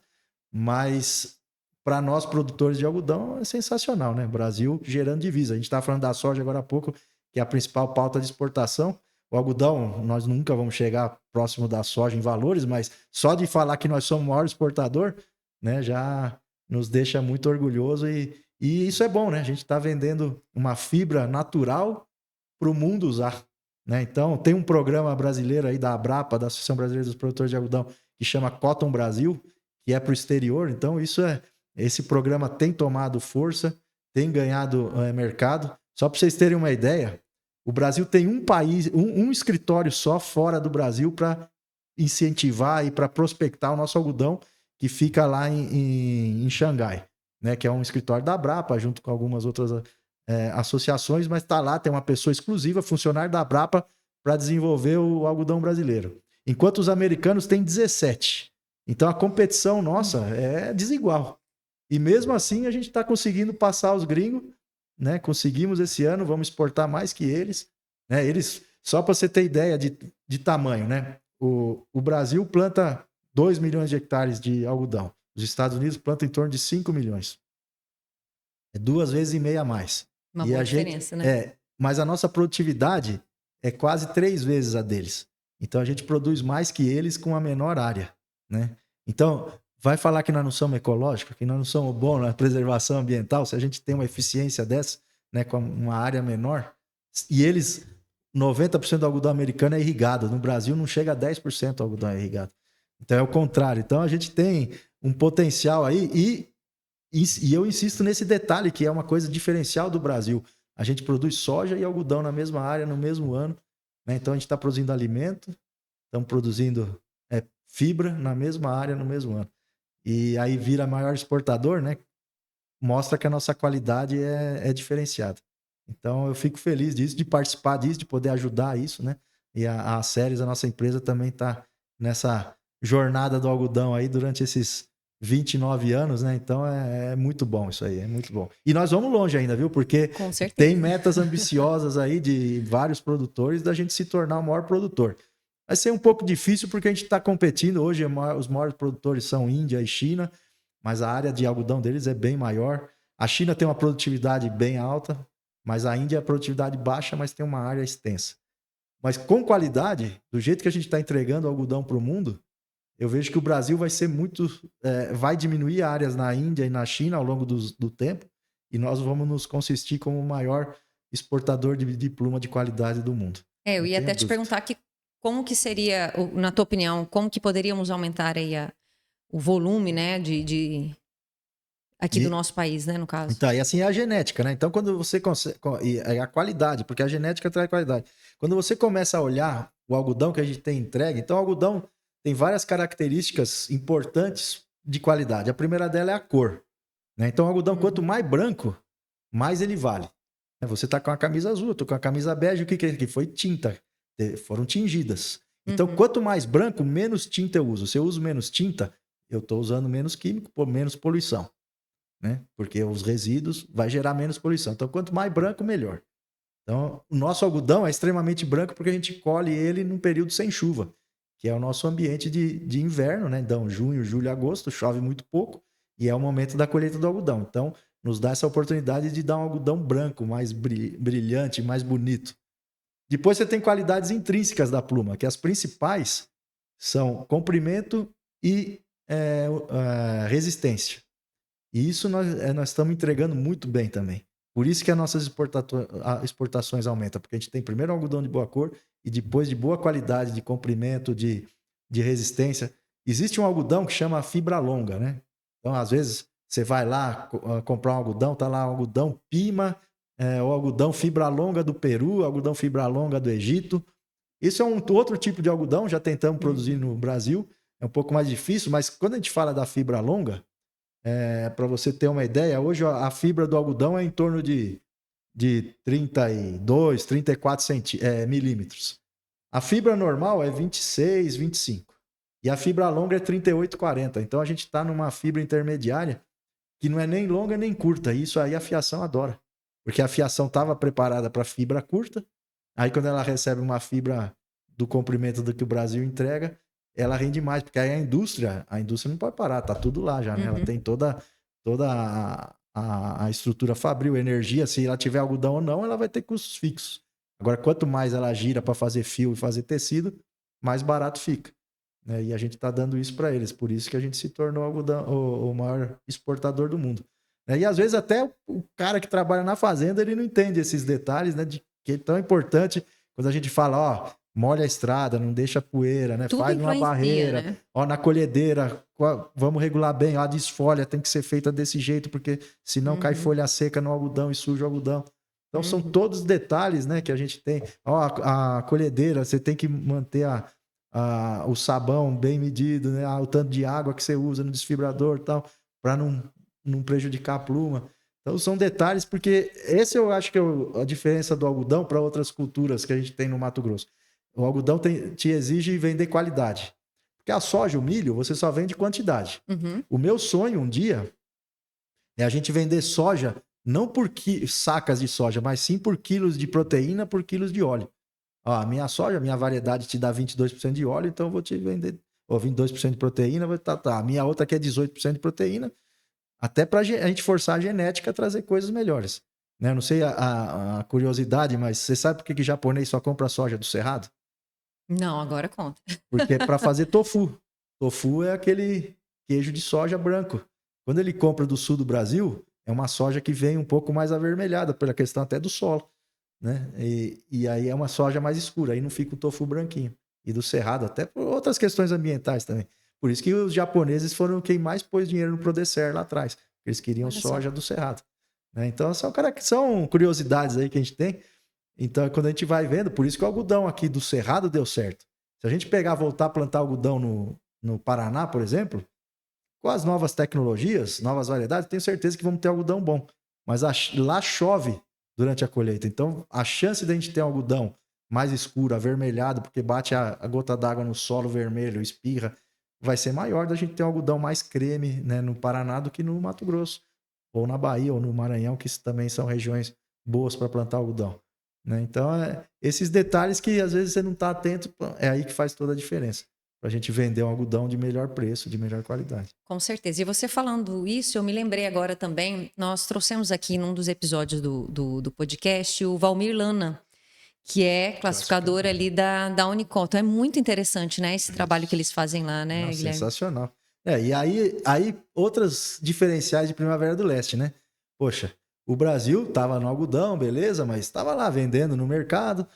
mas para nós produtores de algodão, é sensacional, né? Brasil gerando divisa. A gente estava falando da soja agora há pouco, que é a principal pauta de exportação. O algodão, nós nunca vamos chegar próximo da soja em valores, mas só de falar que nós somos o maior exportador, né, já nos deixa muito orgulhoso e isso é bom, né? A gente está vendendo uma fibra natural para o mundo usar, né? Então, tem um programa brasileiro aí da Abrapa, da Associação Brasileira dos Produtores de Algodão, que chama Cotton Brasil, que é para o exterior. Então, esse programa tem tomado força, tem ganhado mercado. Só para vocês terem uma ideia, o Brasil tem um escritório só fora do Brasil para incentivar e para prospectar o nosso algodão, que fica lá em Xangai, né? Que é um escritório da Abrapa, junto com algumas outras associações, mas está lá, tem uma pessoa exclusiva, funcionário da Abrapa, para desenvolver o algodão brasileiro. Enquanto os americanos têm 17. Então a competição nossa é desigual. E mesmo assim a gente está conseguindo passar os gringos, né? Conseguimos esse ano, vamos exportar mais que eles, né? Eles, só para você ter ideia de tamanho, né? O Brasil planta 2 milhões de hectares de algodão. Os Estados Unidos plantam em torno de 5 milhões. É 2,5 vezes a mais. Uma boa diferença, né? Mas a nossa produtividade é quase 3 vezes a deles. Então a gente produz mais que eles com a menor área, né? Então, vai falar que nós não somos ecológicos, que nós não somos bons na preservação ambiental, se a gente tem uma eficiência dessa, né, com uma área menor, e eles, 90% do algodão americano é irrigado, no Brasil não chega a 10% do algodão é irrigado. Então é o contrário. Então a gente tem um potencial aí e eu insisto nesse detalhe, que é uma coisa diferencial do Brasil. A gente produz soja e algodão na mesma área, no mesmo ano, né? Então a gente está produzindo alimento, estamos produzindo fibra na mesma área, no mesmo ano. E aí vira maior exportador, né? Mostra que a nossa qualidade é diferenciada. Então eu fico feliz disso, de participar disso, de poder ajudar isso, né? E a Ceres, a nossa empresa, também está nessa jornada do algodão aí durante esses 29 anos, né? Então é muito bom isso aí, é muito bom. E nós vamos longe ainda, viu? Porque Com certeza. tem metas ambiciosas aí de vários produtores da gente se tornar o maior produtor. Vai ser um pouco difícil porque a gente está competindo. Hoje os maiores produtores são Índia e China, mas a área de algodão deles é bem maior. A China tem uma produtividade bem alta, mas a Índia é produtividade baixa, mas tem uma área extensa. Mas com qualidade, do jeito que a gente está entregando algodão para o mundo, eu vejo que o Brasil vai ser vai diminuir áreas na Índia e na China ao longo do tempo, e nós vamos nos consistir como o maior exportador de pluma de qualidade do mundo. Eu ia até te perguntar como que seria, na tua opinião, como que poderíamos aumentar aí o volume, né, aqui do nosso país, né, no caso. Então, e assim é a genética, né? Então, quando você consegue... E a qualidade, porque a genética traz qualidade. Quando você começa a olhar o algodão que a gente tem entregue, então o algodão tem várias características importantes de qualidade. A primeira dela é a cor, né? Então, o algodão, quanto mais branco, mais ele vale. Você tá com a camisa azul, eu tô com a camisa bege, o que foi? Tinta. Foram tingidas. Então, quanto mais branco, menos tinta eu uso. Se eu uso menos tinta, eu estou usando menos químico, menos poluição, né? Porque os resíduos vai gerar menos poluição. Então, quanto mais branco, melhor. Então, o nosso algodão é extremamente branco porque a gente colhe ele num período sem chuva, que é o nosso ambiente de inverno, né? Então, junho, julho, agosto, chove muito pouco e é o momento da colheita do algodão. Então, nos dá essa oportunidade de dar um algodão branco, mais brilhante, mais bonito. Depois você tem qualidades intrínsecas da pluma, que as principais são comprimento e resistência. E isso nós estamos entregando muito bem também. Por isso que as nossas exportações aumentam, porque a gente tem primeiro algodão de boa cor e depois de boa qualidade, de comprimento, de resistência. Existe um algodão que chama fibra longa, né? Então, às vezes, você vai lá comprar um algodão, tá lá um algodão Pima, o algodão fibra longa do Peru, algodão fibra longa do Egito. Isso é um outro tipo de algodão, já tentamos produzir no Brasil, é um pouco mais difícil, mas quando a gente fala da fibra longa, para você ter uma ideia, hoje a fibra do algodão é em torno de 32, 34 milímetros. A fibra normal é 26, 25. E a fibra longa é 38, 40. Então a gente está numa fibra intermediária que não é nem longa nem curta. E isso aí a fiação adora. Porque a fiação estava preparada para fibra curta. Aí quando ela recebe uma fibra do comprimento do que o Brasil entrega, ela rende mais. Porque aí a indústria não pode parar, tá tudo lá já, né? Ela tem toda toda a estrutura fabril, a energia, se ela tiver algodão ou não, ela vai ter custos fixos. Agora, quanto mais ela gira para fazer fio e fazer tecido, mais barato fica. Né? E a gente está dando isso para eles. Por isso que a gente se tornou o maior exportador do mundo. Né? E às vezes até o cara que trabalha na fazenda, ele não entende esses detalhes, né? De que é tão importante quando a gente fala, ó, molha a estrada, não deixa poeira, né? Tudo Faz uma influencia, barreira, né? ó, na colhedeira, vamos regular bem, ó, a desfolha tem que ser feita desse jeito, porque senão cai folha seca no algodão e suja o algodão. Então são todos detalhes, né, que a gente tem. Ó, a colhedeira, você tem que manter o sabão bem medido, né? O tanto de água que você usa no desfibrador e tal, para não prejudicar a pluma. Então são detalhes, porque esse eu acho que é a diferença do algodão para outras culturas que a gente tem no Mato Grosso. O algodão te exige vender qualidade. Porque a soja, o milho, você só vende quantidade. O meu sonho um dia é a gente vender soja não por sacas de soja, mas sim por quilos de proteína por quilos de óleo. Ó, a minha soja, a minha variedade te dá 22% de óleo, então eu vou te vender 22% de proteína. A minha outra aqui é 18% de proteína, até para a gente forçar a genética a trazer coisas melhores. Né? Não sei a curiosidade, mas você sabe por que japonês só compra soja do Cerrado? Não, agora conta. Porque é para fazer tofu. Tofu é aquele queijo de soja branco. Quando ele compra do sul do Brasil, é uma soja que vem um pouco mais avermelhada, pela questão até do solo. Né? E aí é uma soja mais escura, aí não fica o tofu branquinho. E do Cerrado, até por outras questões ambientais também. Por isso que os japoneses foram quem mais pôs dinheiro no Prodecer lá atrás. Eles queriam soja do Cerrado. Né? Então são curiosidades aí que a gente tem. Então, quando a gente vai vendo, por isso que o algodão aqui do Cerrado deu certo. Se a gente voltar a plantar algodão no Paraná, por exemplo, com as novas tecnologias, novas variedades, tenho certeza que vamos ter algodão bom. Mas lá chove durante a colheita. Então, a chance de a gente ter um algodão mais escuro, avermelhado, porque bate a gota d'água no solo vermelho, espirra, vai ser maior da gente ter um algodão mais creme, né, no Paraná do que no Mato Grosso, ou na Bahia, ou no Maranhão, que também são regiões boas para plantar algodão. Né? Então, esses detalhes que às vezes você não está atento, é aí que faz toda a diferença. Para a gente vender um algodão de melhor preço, de melhor qualidade. Com certeza. E você falando isso, eu me lembrei agora também, nós trouxemos aqui num dos episódios do podcast o Valmir Lana, que é classificador ali da Unicotton. Então, é muito interessante, né, esse trabalho que eles fazem lá, né, Guilherme? Sensacional. E aí outras diferenciais de Primavera do Leste, né? Poxa, o Brasil estava no algodão, beleza, mas estava lá vendendo no mercado.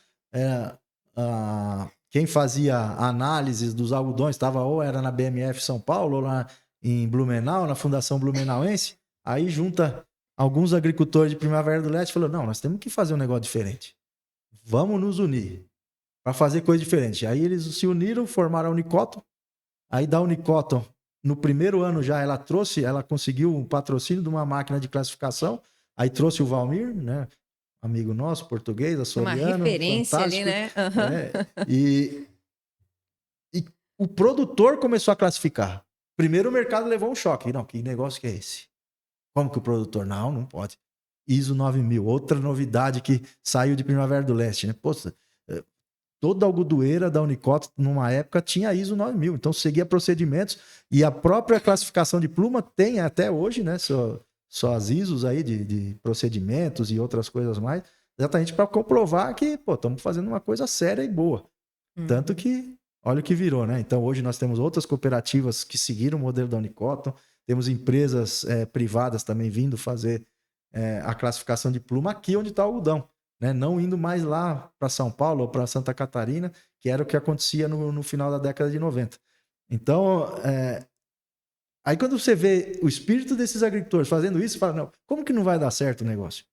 Quem fazia análises dos algodões estava ou era na BMF São Paulo, ou lá em Blumenau, na Fundação Blumenauense. Aí junta alguns agricultores de Primavera do Leste e falou: não, nós temos que fazer um negócio diferente. Vamos nos unir para fazer coisa diferente. Aí eles se uniram, formaram a Unicotton. Aí da Unicotton, no primeiro ano já, ela conseguiu um patrocínio de uma máquina de classificação. Aí trouxe o Valmir, né? Amigo nosso, português, açoriano. Uma referência fantástico. ali, né? E o produtor começou a classificar. Primeiro o mercado levou um choque. Não, que negócio que é esse? Como que o produtor? Não pode. ISO 9000, outra novidade que saiu de Primavera do Leste, né? Poxa, toda algodoeira da Unicotton, numa época, tinha ISO 9000. Então, seguia procedimentos. E a própria classificação de pluma tem até hoje, né? Só as ISOs aí de procedimentos e outras coisas mais. Exatamente para comprovar que, estamos fazendo uma coisa séria e boa. Tanto que, olha o que virou, né? Então, hoje nós temos outras cooperativas que seguiram o modelo da Unicotton. Temos empresas privadas também vindo fazer a classificação de pluma aqui onde está o algodão. Né? Não indo mais lá para São Paulo ou para Santa Catarina, que era o que acontecia no final da década de 90. Então, aí quando você vê o espírito desses agricultores fazendo isso, você fala, não, como que não vai dar certo o negócio?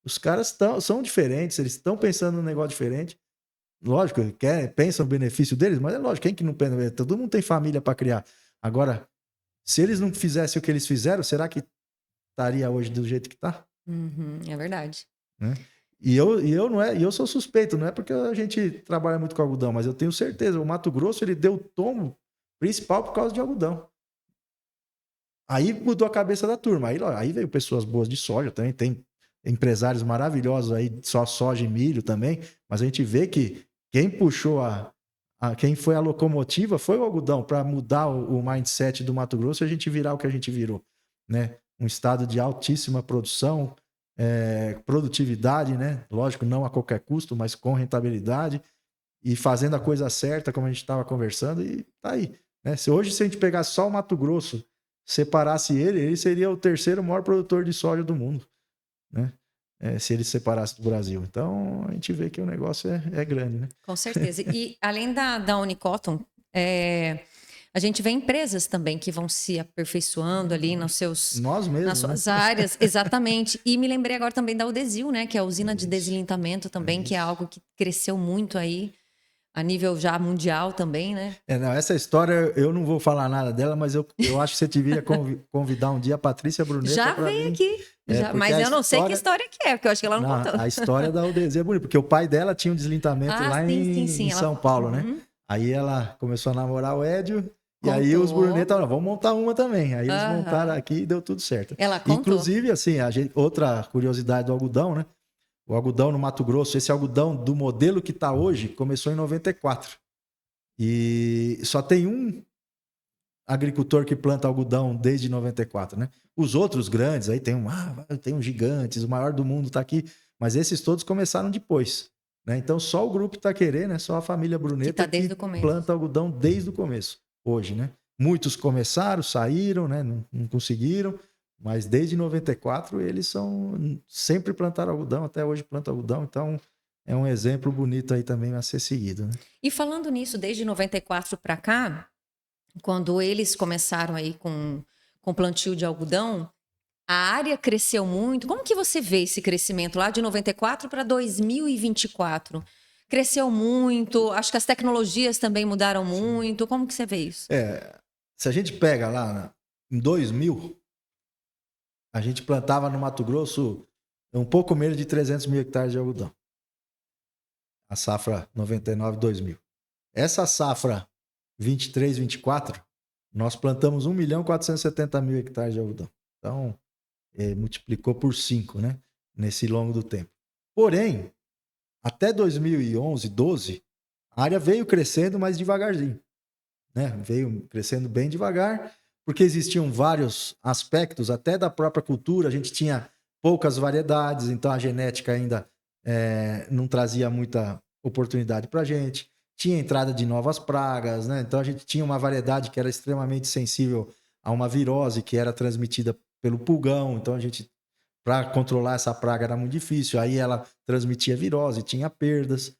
Os caras são diferentes, eles estão pensando num negócio diferente. Lógico, pensam no benefício deles, mas é lógico, quem que não pensa? Todo mundo tem família para criar. Agora, se eles não fizessem o que eles fizeram, será que estaria hoje do jeito que está? É verdade. Né? E eu sou suspeito, não é porque a gente trabalha muito com algodão, mas eu tenho certeza, o Mato Grosso ele deu o tombo principal por causa de algodão. Aí mudou a cabeça da turma. Aí veio pessoas boas de soja também, tem empresários maravilhosos aí, só soja e milho também, mas a gente vê que quem puxou quem foi a locomotiva foi o algodão para mudar o mindset do Mato Grosso e a gente virar o que a gente virou, né? um estado de altíssima produção, produtividade, né? Lógico, não a qualquer custo, mas com rentabilidade e fazendo a coisa certa, como a gente estava conversando, e tá aí. Né? Se a gente pegasse só o Mato Grosso, separasse ele seria o terceiro maior produtor de soja do mundo, né? Se ele se separasse do Brasil. Então, a gente vê que o negócio é grande, né? Com certeza. E além da Unicoton, a gente vê empresas também que vão se aperfeiçoando ali Nós mesmos, nas suas né? áreas, exatamente. E me lembrei agora também da Udessil, né? Que é a usina de deslintamento também, que é algo que cresceu muito aí a nível já mundial também, né? Não, essa história eu não vou falar nada dela, mas eu acho que você devia convidar um dia a Patrícia Bruneta Já para veio vir. aqui. Mas eu não sei que história que é, porque eu acho que ela não contou. A história da UDZ é bonita, porque o pai dela tinha um deslintamento lá em São Paulo, né? Aí ela começou a namorar o Édio, e aí os Bruneta falaram, vamos montar uma também. Aí eles montaram aqui e deu tudo certo. Ela contou. Inclusive, assim, outra curiosidade do algodão, né? O algodão no Mato Grosso, esse algodão do modelo que está hoje, começou em 94. E só tem um agricultor que planta algodão desde 94, né? Os outros grandes, aí tem um gigantes, o maior do mundo está aqui, mas esses todos começaram depois, né? Então só o grupo Itaquerê, né? Só a família Bruneta que planta algodão desde o começo, hoje, né? Muitos começaram, saíram, né? Não conseguiram, mas desde 94 eles sempre plantaram algodão, até hoje plantam algodão, então é um exemplo bonito aí também a ser seguido, né? E falando nisso, desde 94 para cá, quando eles começaram aí com plantio de algodão, a área cresceu muito. Como que você vê esse crescimento lá de 94 para 2024? Cresceu muito, acho que as tecnologias também mudaram muito. Como que você vê isso? Se a gente pega lá em 2000, a gente plantava no Mato Grosso um pouco menos de 300 mil hectares de algodão. A safra 99-2000. Essa safra 23-24, nós plantamos 1.470.000 hectares de algodão. Então, multiplicou por 5, né? Nesse longo do tempo. Porém, até 2011, 12, a área veio crescendo mais devagarzinho, né? Veio crescendo bem devagar, porque existiam vários aspectos, até da própria cultura, a gente tinha poucas variedades, então a genética ainda não trazia muita oportunidade para a gente. Tinha entrada de novas pragas, né? Então a gente tinha uma variedade que era extremamente sensível a uma virose que era transmitida pelo pulgão. Então a gente, para controlar essa praga era muito difícil. Aí ela transmitia virose, tinha perdas.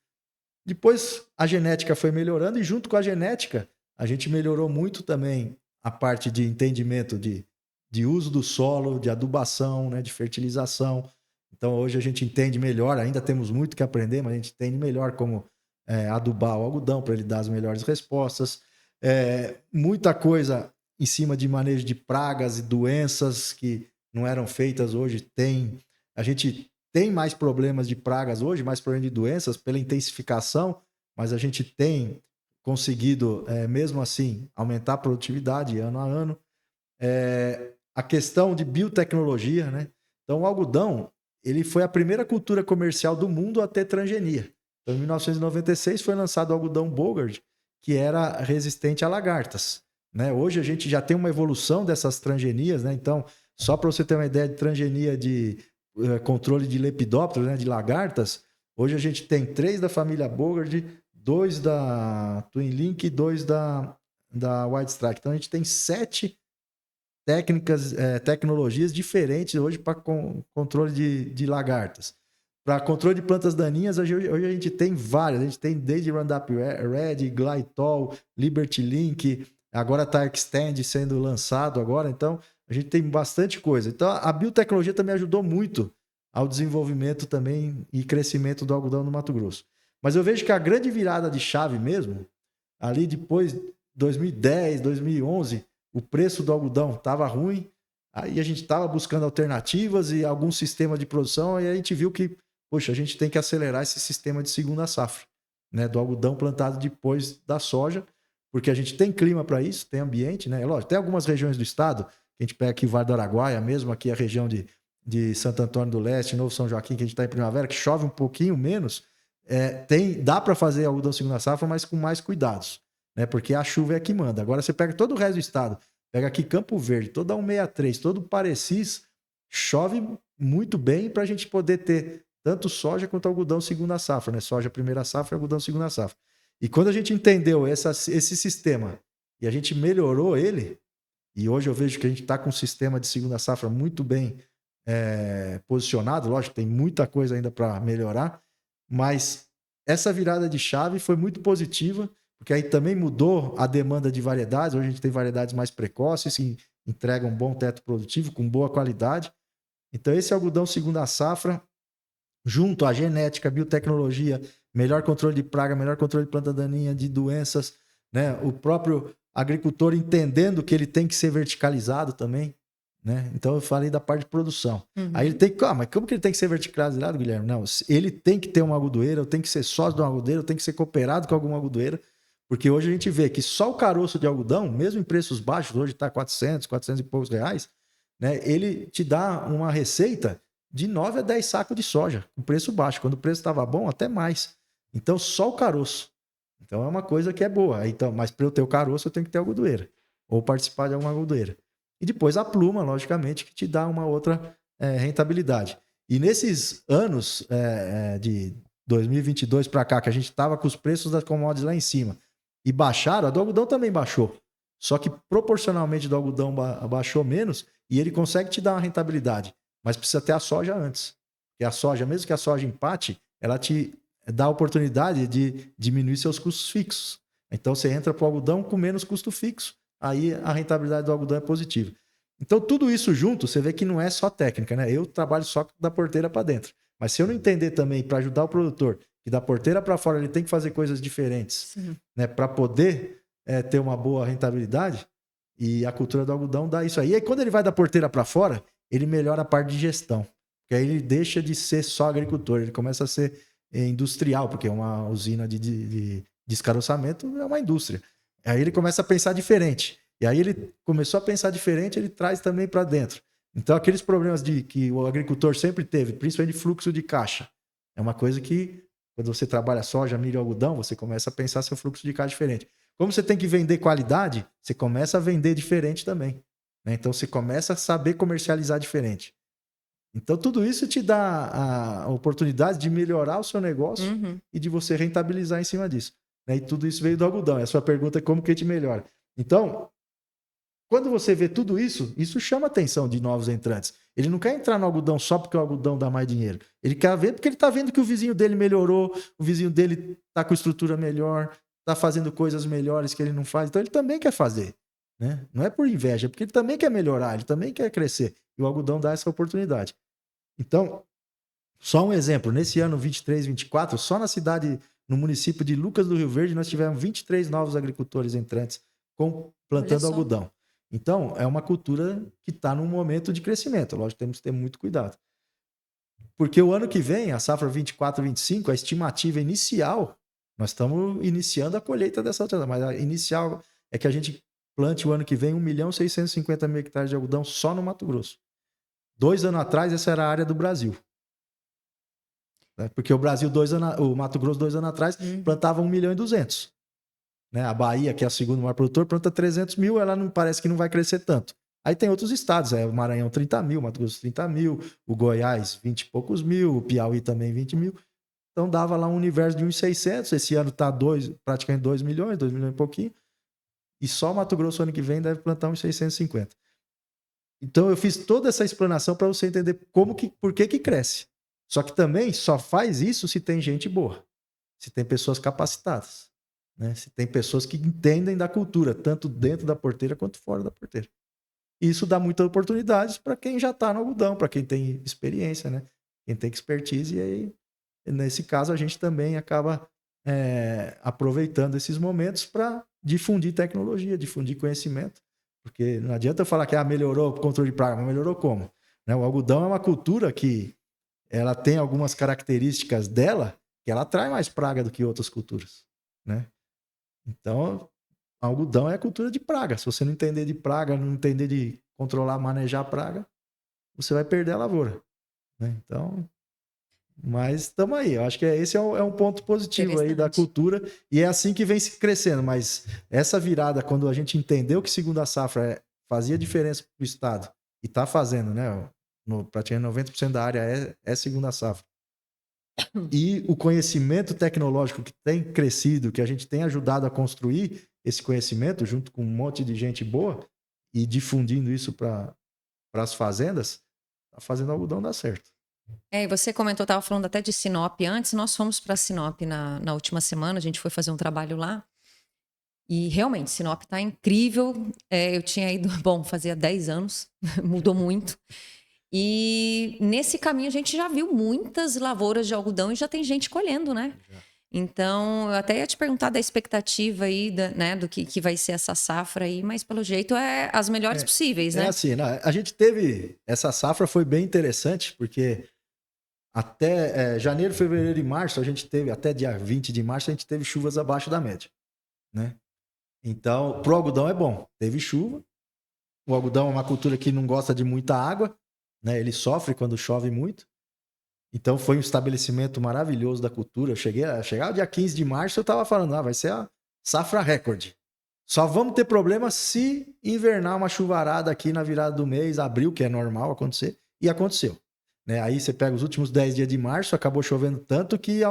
Depois a genética foi melhorando e junto com a genética a gente melhorou muito também a parte de entendimento de uso do solo, de adubação, né? De fertilização. Então hoje a gente entende melhor, ainda temos muito que aprender, mas a gente entende melhor como adubar o algodão para ele dar as melhores respostas. Muita coisa em cima de manejo de pragas e doenças que não eram feitas hoje tem. A gente tem mais problemas de pragas hoje, mais problemas de doenças pela intensificação, mas a gente tem conseguido, mesmo assim, aumentar a produtividade ano a ano. A questão de biotecnologia, né? Então o algodão, ele foi a primeira cultura comercial do mundo a ter transgenia. Então, em 1996 foi lançado o algodão Bogard, que era resistente a lagartas, né? Hoje a gente já tem uma evolução dessas transgenias, né? Então, só para você ter uma ideia de transgenia de controle de lepidópteros, né? De lagartas, hoje a gente tem 3 da família Bogard, 2 da Twin Link e 2 da White Strike. Então, a gente tem 7 tecnologias diferentes hoje para controle de lagartas. Para controle de plantas daninhas, hoje a gente tem várias. A gente tem desde Roundup Red, Glytol, Liberty Link, agora está Extend sendo lançado agora. Então, a gente tem bastante coisa. Então, a biotecnologia também ajudou muito ao desenvolvimento também e crescimento do algodão no Mato Grosso. Mas eu vejo que a grande virada de chave mesmo, ali depois, 2010, 2011, o preço do algodão estava ruim, aí a gente estava buscando alternativas e algum sistema de produção, e a gente viu que, poxa, a gente tem que acelerar esse sistema de segunda safra, né, do algodão plantado depois da soja, porque a gente tem clima para isso, tem ambiente, né? Lógico, tem algumas regiões do estado, que a gente pega aqui o Vale do Araguaia, mesmo aqui a região de Santo Antônio do Leste, Novo São Joaquim, que a gente está em primavera, que chove um pouquinho menos, dá para fazer algodão segunda safra, mas com mais cuidados, né? Porque a chuva é a que manda. Agora você pega todo o resto do estado, Pega aqui Campo Verde, toda 163, todo Parecis, chove muito bem para a gente poder ter tanto soja quanto algodão segunda safra, né? Soja primeira safra e algodão segunda safra. E quando a gente entendeu esse sistema e a gente melhorou ele, e hoje eu vejo que a gente está com um sistema de segunda safra muito bem posicionado, lógico, tem muita coisa ainda para melhorar, mas essa virada de chave foi muito positiva, porque aí também mudou a demanda de variedades. Hoje a gente tem variedades mais precoces que entregam um bom teto produtivo, com boa qualidade. Então esse algodão segunda safra, junto à genética, biotecnologia, melhor controle de praga, melhor controle de planta daninha, de doenças, né? O próprio agricultor entendendo que ele tem que ser verticalizado também, né? Então eu falei da parte de produção. Aí ele tem que... mas como que ele tem que ser verticalizado, Guilherme? Não, ele tem que ter uma agudoeira, eu tenho que ser sócio de uma agudoeira, eu tenho que ser cooperado com alguma agudoeira, porque hoje a gente vê que só o caroço de algodão, mesmo em preços baixos, hoje está 400 e poucos reais, né? Ele te dá uma receita de 9 a 10 sacos de soja, com preço baixo. Quando o preço estava bom, até mais. Então, só o caroço. Então, é uma coisa que é boa. Então, mas para eu ter o caroço, eu tenho que ter algodoeira. Ou participar de alguma algodoeira. E depois a pluma, logicamente, que te dá uma outra rentabilidade. E nesses anos de 2022 para cá, que a gente estava com os preços das commodities lá em cima, e baixaram, a do algodão também baixou. Só que proporcionalmente do algodão baixou menos, e ele consegue te dar uma rentabilidade. Mas precisa ter a soja antes. Porque a soja, mesmo que a soja empate, ela te dá a oportunidade de diminuir seus custos fixos. Então você entra para o algodão com menos custo fixo, aí a rentabilidade do algodão é positiva. Então tudo isso junto, você vê que não é só técnica, né? Eu trabalho só da porteira para dentro. Mas se eu não entender também, para ajudar o produtor, que da porteira para fora ele tem que fazer coisas diferentes, né? Para poder ter uma boa rentabilidade, e a cultura do algodão dá isso aí. E aí quando ele vai da porteira para fora, ele melhora a parte de gestão. Porque aí ele deixa de ser só agricultor, ele começa a ser industrial, porque uma usina de descaroçamento é uma indústria. Aí ele começa a pensar diferente. E aí ele começou a pensar diferente, ele traz também para dentro. Então aqueles problemas que o agricultor sempre teve, principalmente de fluxo de caixa, é uma coisa que quando você trabalha soja, milho e algodão, você começa a pensar seu fluxo de caixa diferente. Como você tem que vender qualidade, você começa a vender diferente também. Então você começa a saber comercializar diferente. Então tudo isso te dá a oportunidade de melhorar o seu negócio e de você rentabilizar em cima disso. E tudo isso veio do algodão. A sua pergunta é como que a gente melhora. Então, quando você vê tudo isso, isso chama a atenção de novos entrantes. Ele não quer entrar no algodão só porque o algodão dá mais dinheiro. Ele quer ver porque ele está vendo que o vizinho dele melhorou, o vizinho dele está com estrutura melhor, está fazendo coisas melhores que ele não faz. Então ele também quer fazer. Né? Não é por inveja, é porque ele também quer melhorar, ele também quer crescer. E o algodão dá essa oportunidade. Então, só um exemplo. Nesse ano 23, 24, só na cidade, no município de Lucas do Rio Verde, nós tivemos 23 novos agricultores entrantes plantando algodão. Então, é uma cultura que está num momento de crescimento. Lógico, temos que ter muito cuidado. Porque o ano que vem, a safra 24, 25, a estimativa inicial, nós estamos iniciando a colheita dessa altura, mas a inicial é que a gente plante o ano que vem 1.650.000 hectares de algodão só no Mato Grosso. 2 anos atrás, essa era a área do Brasil. Porque o Brasil, o Mato Grosso, 2 anos atrás, plantava 1.200.000. A Bahia, que é a segunda maior produtora, planta 300.000, ela não parece que não vai crescer tanto. Aí tem outros estados, o Maranhão 30.000, Mato Grosso 30.000, o Goiás 20 e poucos mil, o Piauí também 20.000. Então dava lá um universo de 1.600, esse ano está praticamente 2 milhões e pouquinho. E só o Mato Grosso ano que vem deve plantar uns 650. Então eu fiz toda essa explanação para você entender por que cresce. Só que também só faz isso se tem gente boa, se tem pessoas capacitadas, né? Se tem pessoas que entendem da cultura, tanto dentro da porteira quanto fora da porteira. E isso dá muitas oportunidades para quem já está no algodão, para quem tem experiência, né? Quem tem expertise. E aí, nesse caso, a gente também acaba aproveitando esses momentos para difundir tecnologia, difundir conhecimento. Porque não adianta eu falar que melhorou o controle de praga, mas melhorou como? O algodão é uma cultura que ela tem algumas características dela que ela atrai mais praga do que outras culturas, né? Então, algodão é a cultura de praga. Se você não entender de praga, não entender de controlar, manejar a praga, você vai perder a lavoura, né? Então, mas estamos aí. Eu acho que esse é um ponto positivo aí da cultura, e é assim que vem se crescendo. Mas essa virada, quando a gente entendeu que segunda safra fazia diferença para o estado e está fazendo, né? Praticamente 90% da área é segunda safra. E o conhecimento tecnológico que tem crescido, que a gente tem ajudado a construir esse conhecimento junto com um monte de gente boa e difundindo isso para as fazendas, está fazendo o algodão dar certo. E você comentou, estava falando até de Sinop antes, nós fomos para Sinop na última semana, a gente foi fazer um trabalho lá. E realmente, Sinop está incrível. Eu tinha ido, bom, fazia 10 anos, mudou muito. E nesse caminho a gente já viu muitas lavouras de algodão e já tem gente colhendo, né? Então, eu até ia te perguntar da expectativa aí, né, do que vai ser essa safra aí, mas pelo jeito é as melhores possíveis, né? É assim, a gente teve... Essa safra foi bem interessante, porque até janeiro, fevereiro e março, a gente teve, até dia 20 de março, a gente teve chuvas abaixo da média, né? Então, pro algodão é bom. Teve chuva. O algodão é uma cultura que não gosta de muita água, né? Ele sofre quando chove muito. Então, foi um estabelecimento maravilhoso da cultura. Chegava dia 15 de março, eu estava falando, vai ser a safra recorde. Só vamos ter problema se invernar uma chuvarada aqui na virada do mês, abril, que é normal acontecer, e aconteceu. Né? Aí você pega os últimos 10 dias de março, acabou chovendo tanto que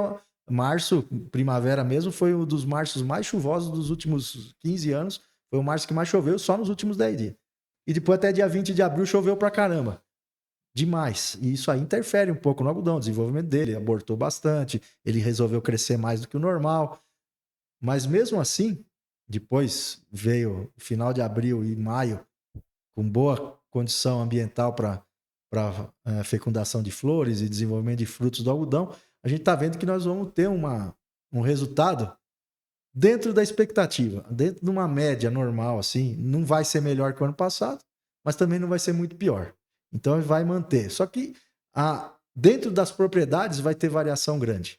março, primavera mesmo, foi um dos marços mais chuvosos dos últimos 15 anos. Foi o março que mais choveu só nos últimos 10 dias. E depois até dia 20 de abril choveu pra caramba. Demais. E isso aí interfere um pouco no algodão, o desenvolvimento dele. Ele abortou bastante, ele resolveu crescer mais do que o normal. Mas mesmo assim, depois veio o final de abril e maio com boa condição ambiental para fecundação de flores e desenvolvimento de frutos do algodão. A gente está vendo que nós vamos ter um resultado dentro da expectativa, dentro de uma média normal, assim. Não vai ser melhor que o ano passado, mas também não vai ser muito pior. Então, vai manter. Só que dentro das propriedades vai ter variação grande.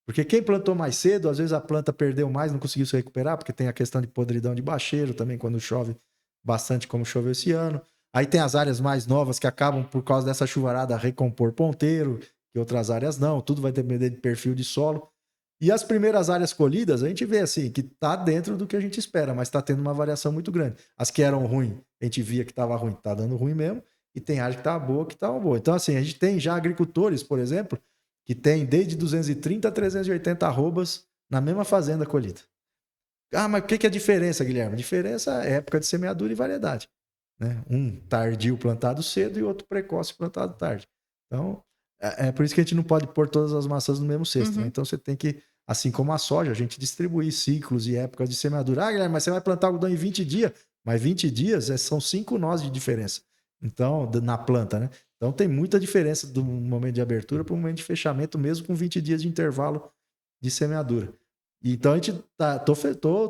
Porque quem plantou mais cedo, às vezes a planta perdeu mais, não conseguiu se recuperar, porque tem a questão de podridão de bacheiro também, quando chove bastante, como choveu esse ano. Aí tem as áreas mais novas que acabam, por causa dessa chuvarada, a recompor ponteiro, que outras áreas não. Tudo vai depender de perfil de solo. E as primeiras áreas colhidas, a gente vê assim, que está dentro do que a gente espera, mas está tendo uma variação muito grande. As que eram ruins, a gente via que estava ruim, está dando ruim mesmo. E tem área que estava boa, que estava boa. Então, assim, a gente tem já agricultores, por exemplo, que tem desde 230 a 380 arrobas na mesma fazenda colhida. Mas o que é a diferença, Guilherme? A diferença é época de semeadura e variedade. Né? Um tardio plantado cedo e outro precoce plantado tarde. Então, é por isso que a gente não pode pôr todas as maçãs no mesmo cesto. Né? Então, você tem que, assim como a soja, a gente distribuir ciclos e épocas de semeadura. Guilherme, mas você vai plantar algodão em 20 dias. Mas 20 dias são 5 nós de diferença. Então, na planta, né? Então, tem muita diferença do momento de abertura para o momento de fechamento, mesmo com 20 dias de intervalo de semeadura. Então, a gente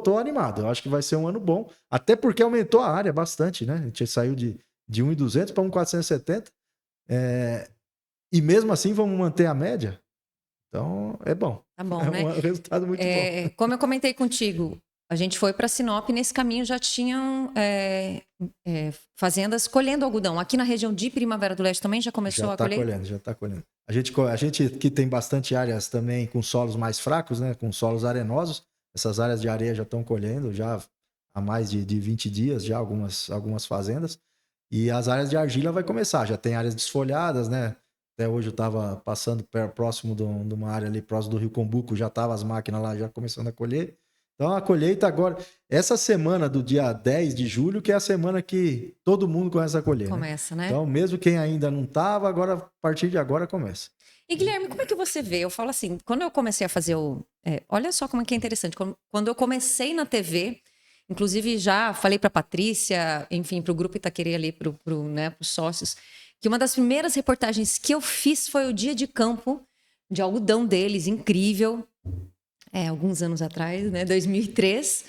tô animado. Eu acho que vai ser um ano bom. Até porque aumentou a área bastante, né? A gente saiu de 1.200 para 1.470. E mesmo assim, vamos manter a média. Então, é bom. Tá bom, é né? um resultado muito bom. Como eu comentei contigo, a gente foi para Sinop, nesse caminho já tinham fazendas colhendo algodão. Aqui na região de Primavera do Leste também já começou a colher? Já está colhendo. A gente que tem bastante áreas também com solos mais fracos, né? Com solos arenosos. Essas áreas de areia já estão colhendo já há mais de 20 dias, já algumas fazendas. E as áreas de argila vai começar. Já tem áreas desfolhadas, né? Até hoje eu estava passando próximo de uma área ali, próximo do Rio Combuco, já estavam as máquinas lá já começando a colher. Então, a colheita agora... Essa semana do dia 10 de julho, que é a semana que todo mundo começa a colher. Começa, né? Então, mesmo quem ainda não estava, agora, a partir de agora começa. E, Guilherme, como é que você vê? Eu falo assim, quando eu comecei a fazer olha só como é que é interessante. Quando eu comecei na TV, inclusive já falei para a Patrícia, enfim, para o Grupo Itaquerê ali, para os sócios, que uma das primeiras reportagens que eu fiz foi o dia de campo de algodão deles, incrível. Alguns anos atrás, né? 2003.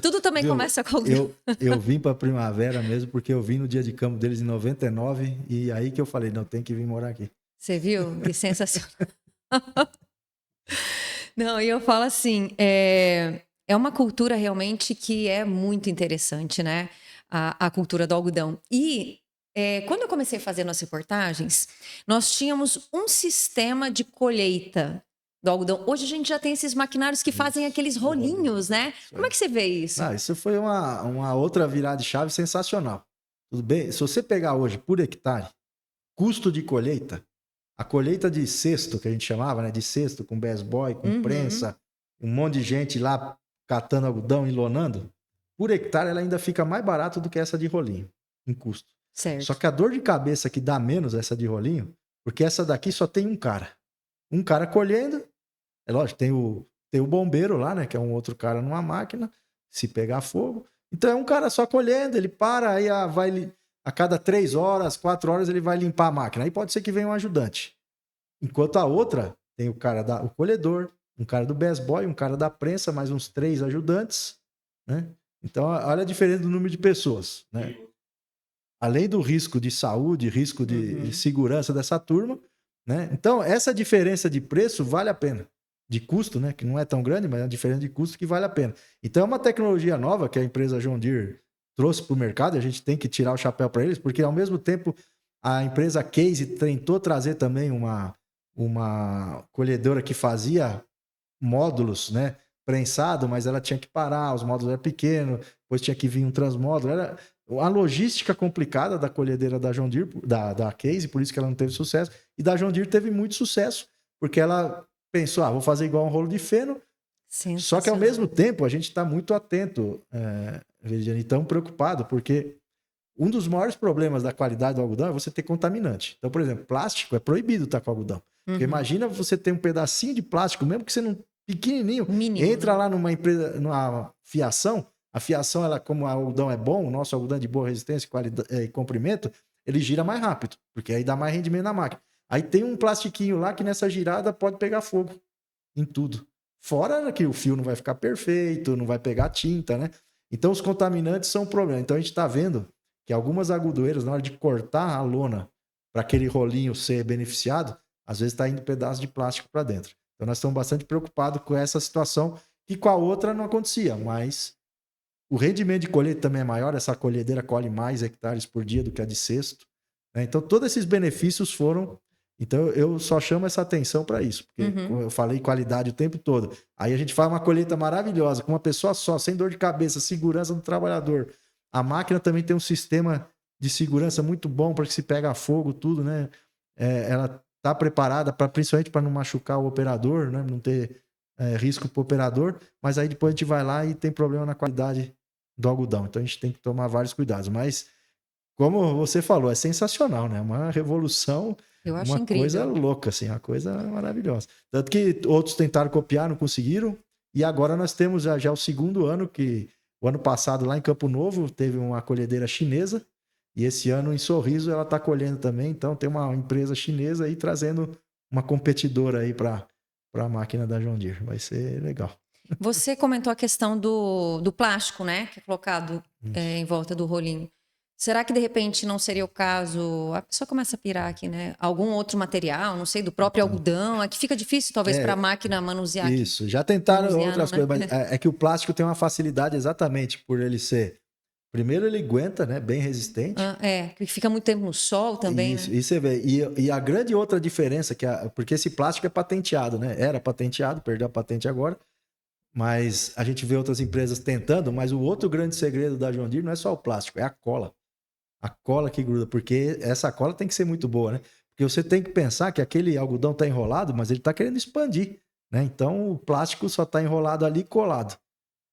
Tudo também começa com algodão. Eu vim para Primavera mesmo, porque eu vim no dia de campo deles em 99, e aí que eu falei, não, tem que vir morar aqui. Você viu? Que sensacional. Não, e eu falo assim, é uma cultura realmente que é muito interessante, né? A cultura do algodão. E quando eu comecei a fazer nossas reportagens, nós tínhamos um sistema de colheita do algodão. Hoje a gente já tem esses maquinários que fazem aqueles rolinhos, né? Como é que você vê isso? Isso foi uma outra virada de chave sensacional. Tudo bem? Se você pegar hoje por hectare, custo de colheita, a colheita de cesto, que a gente chamava, né? De cesto, com best boy, com prensa, um monte de gente lá catando algodão e lonando, por hectare ela ainda fica mais barato do que essa de rolinho, em custo. Certo. Só que a dor de cabeça que dá menos essa de rolinho, porque essa daqui só tem um cara. Um cara colhendo, é lógico, tem o bombeiro lá, né? Que é um outro cara numa máquina, se pegar fogo. Então é um cara só colhendo, ele para, aí vai a cada 3 horas, 4 horas ele vai limpar a máquina. Aí pode ser que venha um ajudante. Enquanto a outra tem o cara o colhedor, um cara do best boy, um cara da prensa, mais uns 3 ajudantes, né? Então olha a diferença do número de pessoas, né? Além do risco de saúde, risco de segurança dessa turma, né? Então essa diferença de preço vale a pena. De custo, né? Que não é tão grande, mas é a diferença de custo que vale a pena. Então é uma tecnologia nova que a empresa John Deere trouxe para o mercado, e a gente tem que tirar o chapéu para eles, porque ao mesmo tempo a empresa Case tentou trazer também uma colhedora que fazia módulos, né? Prensado, mas ela tinha que parar, os módulos eram pequenos, depois tinha que vir um transmódulo. Era a logística complicada da colhedeira da John Deere, da Case, por isso que ela não teve sucesso. E da John Deere teve muito sucesso, porque ela pensou, vou fazer igual um rolo de feno. Só que ao mesmo tempo a gente está muito atento, Veridiane, e tão preocupado, porque um dos maiores problemas da qualidade do algodão é você ter contaminante. Então, por exemplo, plástico é proibido estar com algodão. Porque imagina você ter um pedacinho de plástico, mesmo que você não pequenininho, mínimo, entra lá numa empresa, numa fiação, a fiação, ela, como o algodão é bom, o nosso algodão é de boa resistência e comprimento, ele gira mais rápido, porque aí dá mais rendimento na máquina. Aí tem um plastiquinho lá que nessa girada pode pegar fogo em tudo. Fora que o fio não vai ficar perfeito, não vai pegar tinta, né? Então os contaminantes são um problema. Então a gente está vendo que algumas algodoeiras, na hora de cortar a lona para aquele rolinho ser beneficiado, às vezes está indo pedaço de plástico para dentro. Então nós estamos bastante preocupados com essa situação, que com a outra não acontecia, mas o rendimento de colheita também é maior, essa colhedeira colhe mais hectares por dia do que a de cesto, né? Então todos esses benefícios foram... Então eu só chamo essa atenção para isso, porque como eu falei qualidade o tempo todo. Aí a gente faz uma colheita maravilhosa, com uma pessoa só, sem dor de cabeça, segurança do trabalhador. A máquina também tem um sistema de segurança muito bom para que se pega fogo, tudo, né? Ela está preparada principalmente para não machucar o operador, né? Não ter risco para o operador, mas aí depois a gente vai lá e tem problema na qualidade do algodão. Então a gente tem que tomar vários cuidados. Mas, como você falou, é sensacional, né? Uma revolução, eu acho uma incrível. Coisa louca, assim, uma coisa maravilhosa. Tanto que outros tentaram copiar, não conseguiram, e agora nós temos já o segundo ano que... O ano passado, lá em Campo Novo, teve uma colhedeira chinesa. E esse ano, em Sorriso, ela está colhendo também. Então, tem uma empresa chinesa aí trazendo uma competidora aí para a máquina da John Deere. Vai ser legal. Você comentou a questão do plástico, né? Que é colocado em volta do rolinho. Será que, de repente, não seria o caso... A pessoa começa a pirar aqui, né? Algum outro material, não sei, do próprio algodão. Aqui fica difícil, talvez, para a máquina manusear. Isso, aqui. Já tentaram outras né? coisas, mas é que o plástico tem uma facilidade exatamente por ele ser... Primeiro, ele aguenta, né? Bem resistente. Que fica muito tempo no sol também, Isso, né? E você vê. E a grande outra diferença, porque esse plástico é patenteado, né? Era patenteado, perdeu a patente agora. Mas a gente vê outras empresas tentando, mas o outro grande segredo da John Deere não é só o plástico, é a cola. A cola que gruda, porque essa cola tem que ser muito boa, né? Porque você tem que pensar que aquele algodão está enrolado, mas ele está querendo expandir, né? Então o plástico só está enrolado ali colado.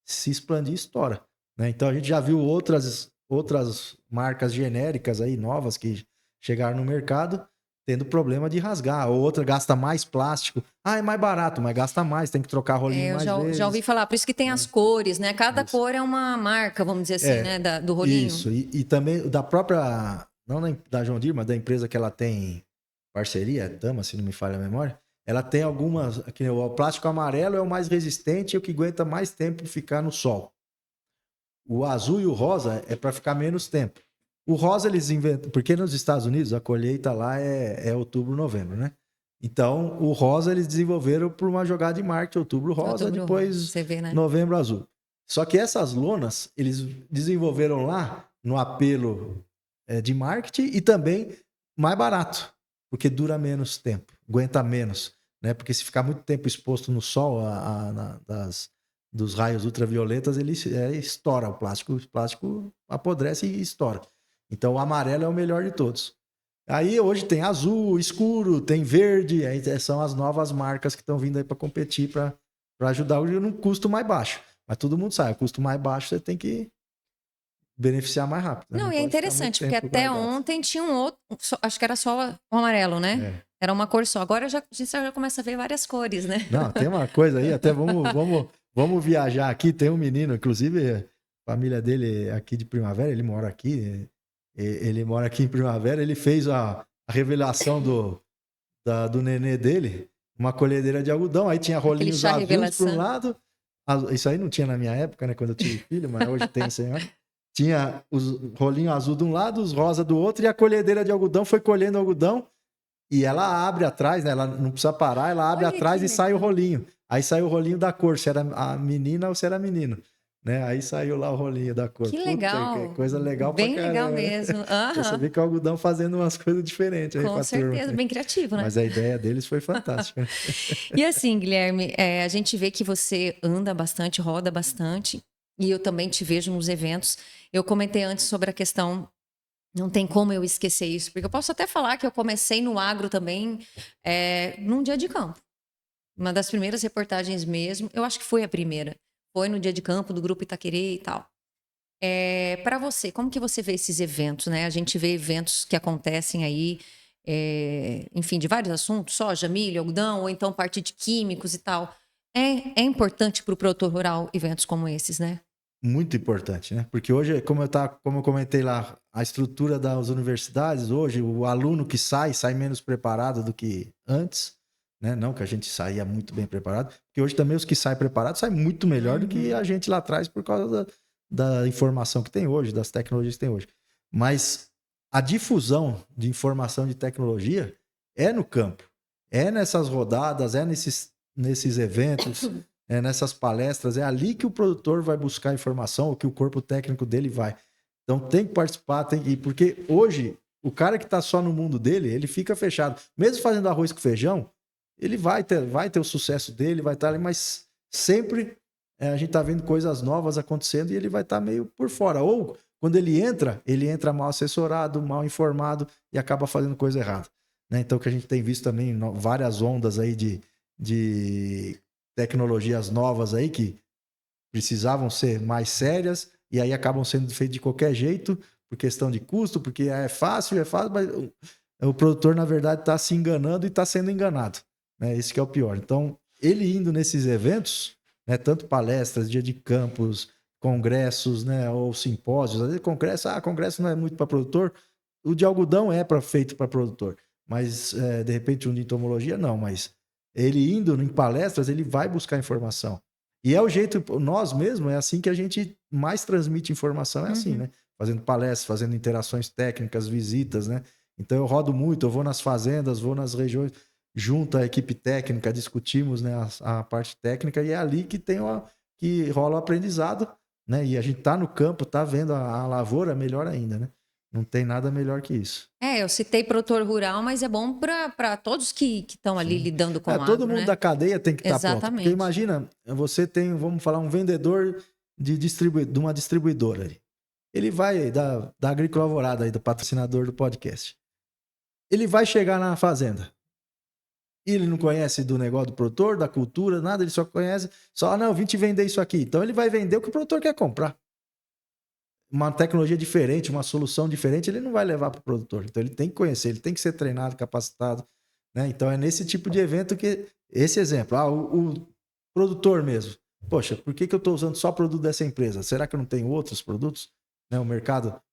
Se expandir, estoura, né? Então a gente já viu outras marcas genéricas aí, novas, que chegaram no mercado, tendo problema de rasgar. Ou outra gasta mais plástico. É mais barato, mas gasta mais, tem que trocar rolinho mais vezes. Já ouvi falar, por isso que tem as cores, né? Cada cor é uma marca, vamos dizer assim, né? Do rolinho. Isso, e também da própria, não da John Deere, mas da empresa que ela tem parceria, Tama, se não me falha a memória, ela tem algumas, o plástico amarelo é o mais resistente e o que aguenta mais tempo ficar no sol. O azul e o rosa é para ficar menos tempo. O rosa eles inventam, porque nos Estados Unidos a colheita lá é outubro, novembro, né? Então, o rosa eles desenvolveram por uma jogada de marketing, outubro rosa, depois você vê, né? novembro azul. Só que essas lonas, eles desenvolveram lá no apelo de marketing e também mais barato, porque dura menos tempo, aguenta menos. né? Porque se ficar muito tempo exposto no sol, dos raios ultravioletas, ele estoura o plástico apodrece e estoura. Então o amarelo é o melhor de todos. Aí hoje tem azul, escuro, tem verde, aí são as novas marcas que estão vindo aí para competir, para ajudar o num custo mais baixo. Mas todo mundo sabe, o custo mais baixo você tem que beneficiar mais rápido. Né? Não, e é pode ficar muito interessante, porque tempo até guardado. ontem tinha um outro, acho que era só o amarelo, né? É. Era uma cor só. Agora a gente já começa a ver várias cores, né? Não, tem uma coisa aí, até vamos viajar aqui. Tem um menino, inclusive, a família dele é aqui de Primavera, ele mora aqui. Ele mora aqui em Primavera, ele fez a revelação do nenê dele, uma colhedeira de algodão. Aí tinha rolinhos chá azuis revelação. para um lado. Isso aí não tinha na minha época, né? Quando eu tive filho, mas hoje tem, senhor. Tinha os rolinhos azul de um lado, os rosa do outro, e a colhedeira de algodão foi colhendo algodão. E ela abre atrás, né? Ela não precisa parar, ela abre Olha atrás que e sai o legal. rolinho. Aí sai o rolinho da cor, se era a menina ou se era menino. Né? Aí saiu lá o rolinho da cor. Que Puta, legal. que coisa legal pra Bem legal caramba, né? mesmo. Você Aham. vê que o algodão fazendo umas coisas diferentes aí Com pra turma. certeza, bem criativo, né? Mas a ideia deles foi fantástica. E assim, Guilherme, a gente vê que você anda bastante, roda bastante, e eu também te vejo nos eventos. Eu comentei antes sobre a questão, não tem como eu esquecer isso, porque eu posso até falar que eu comecei no agro também num dia de campo. Uma das primeiras reportagens mesmo, eu acho que foi a primeira. Foi no dia de campo do Grupo Itaquerê e tal. Para você, como que você vê esses eventos, né? A gente vê eventos que acontecem aí, enfim, de vários assuntos, soja, milho, algodão, ou então parte de químicos e tal. É importante para o produtor rural eventos como esses, né? Muito importante, né? Porque hoje, como eu comentei lá, a estrutura das universidades, hoje, o aluno que sai menos preparado do que antes, né? Não que a gente saía muito bem preparado, porque hoje também os que saem preparados saem muito melhor do que a gente lá atrás por causa da informação que tem hoje, das tecnologias que tem hoje. Mas a difusão de informação de tecnologia é no campo, é nessas rodadas, é nesses eventos, nessas palestras, é ali que o produtor vai buscar informação, ou que o corpo técnico dele vai. Então tem que participar, porque hoje o cara que está só no mundo dele, ele fica fechado. Mesmo fazendo arroz com feijão, ele vai ter o sucesso dele, vai estar ali, mas sempre a gente está vendo coisas novas acontecendo e ele vai estar meio por fora. Ou quando ele entra mal assessorado, mal informado e acaba fazendo coisa errada. Né? Então, que a gente tem visto também várias ondas aí de tecnologias novas aí que precisavam ser mais sérias e aí acabam sendo feitas de qualquer jeito por questão de custo, porque é fácil, mas o produtor, na verdade, está se enganando e está sendo enganado. Né? Esse que é o pior. Então, ele indo nesses eventos, né, tanto palestras, dia de campos, congressos, né, ou simpósios, às vezes congresso não é muito para produtor, o de algodão feito para produtor, mas de repente um de entomologia não, mas ele indo em palestras, ele vai buscar informação. E é o jeito, nós mesmos, é assim que a gente mais transmite informação, é assim, né? Fazendo palestras, fazendo interações técnicas, visitas, né? Então eu rodo muito, eu vou nas fazendas, vou nas regiões, junto à equipe técnica, discutimos, né, a parte técnica, e é ali que que rola o aprendizado, né? E a gente tá no campo, tá vendo a lavoura, melhor ainda, né? Não tem nada melhor que isso. Eu citei produtor rural, mas é bom para todos que estão ali lidando com o Todo agro, mundo né? da cadeia tem que estar pronto. Porque Exatamente. imagina, você tem, vamos falar, um vendedor de uma distribuidora ali. Ele vai, da Agrícola Alvorada, aí, do patrocinador do podcast. Ele vai chegar na fazenda. E ele não conhece do negócio do produtor, da cultura, nada, ele só conhece, não, eu vim te vender isso aqui. Então ele vai vender o que o produtor quer comprar. Uma tecnologia diferente, uma solução diferente, ele não vai levar para o produtor. Então ele tem que conhecer, ele tem que ser treinado, capacitado. Né? Então é nesse tipo de evento que, esse exemplo, o produtor mesmo. Poxa, por que eu estou usando só produto dessa empresa? Será que eu não tenho outros produtos? Né?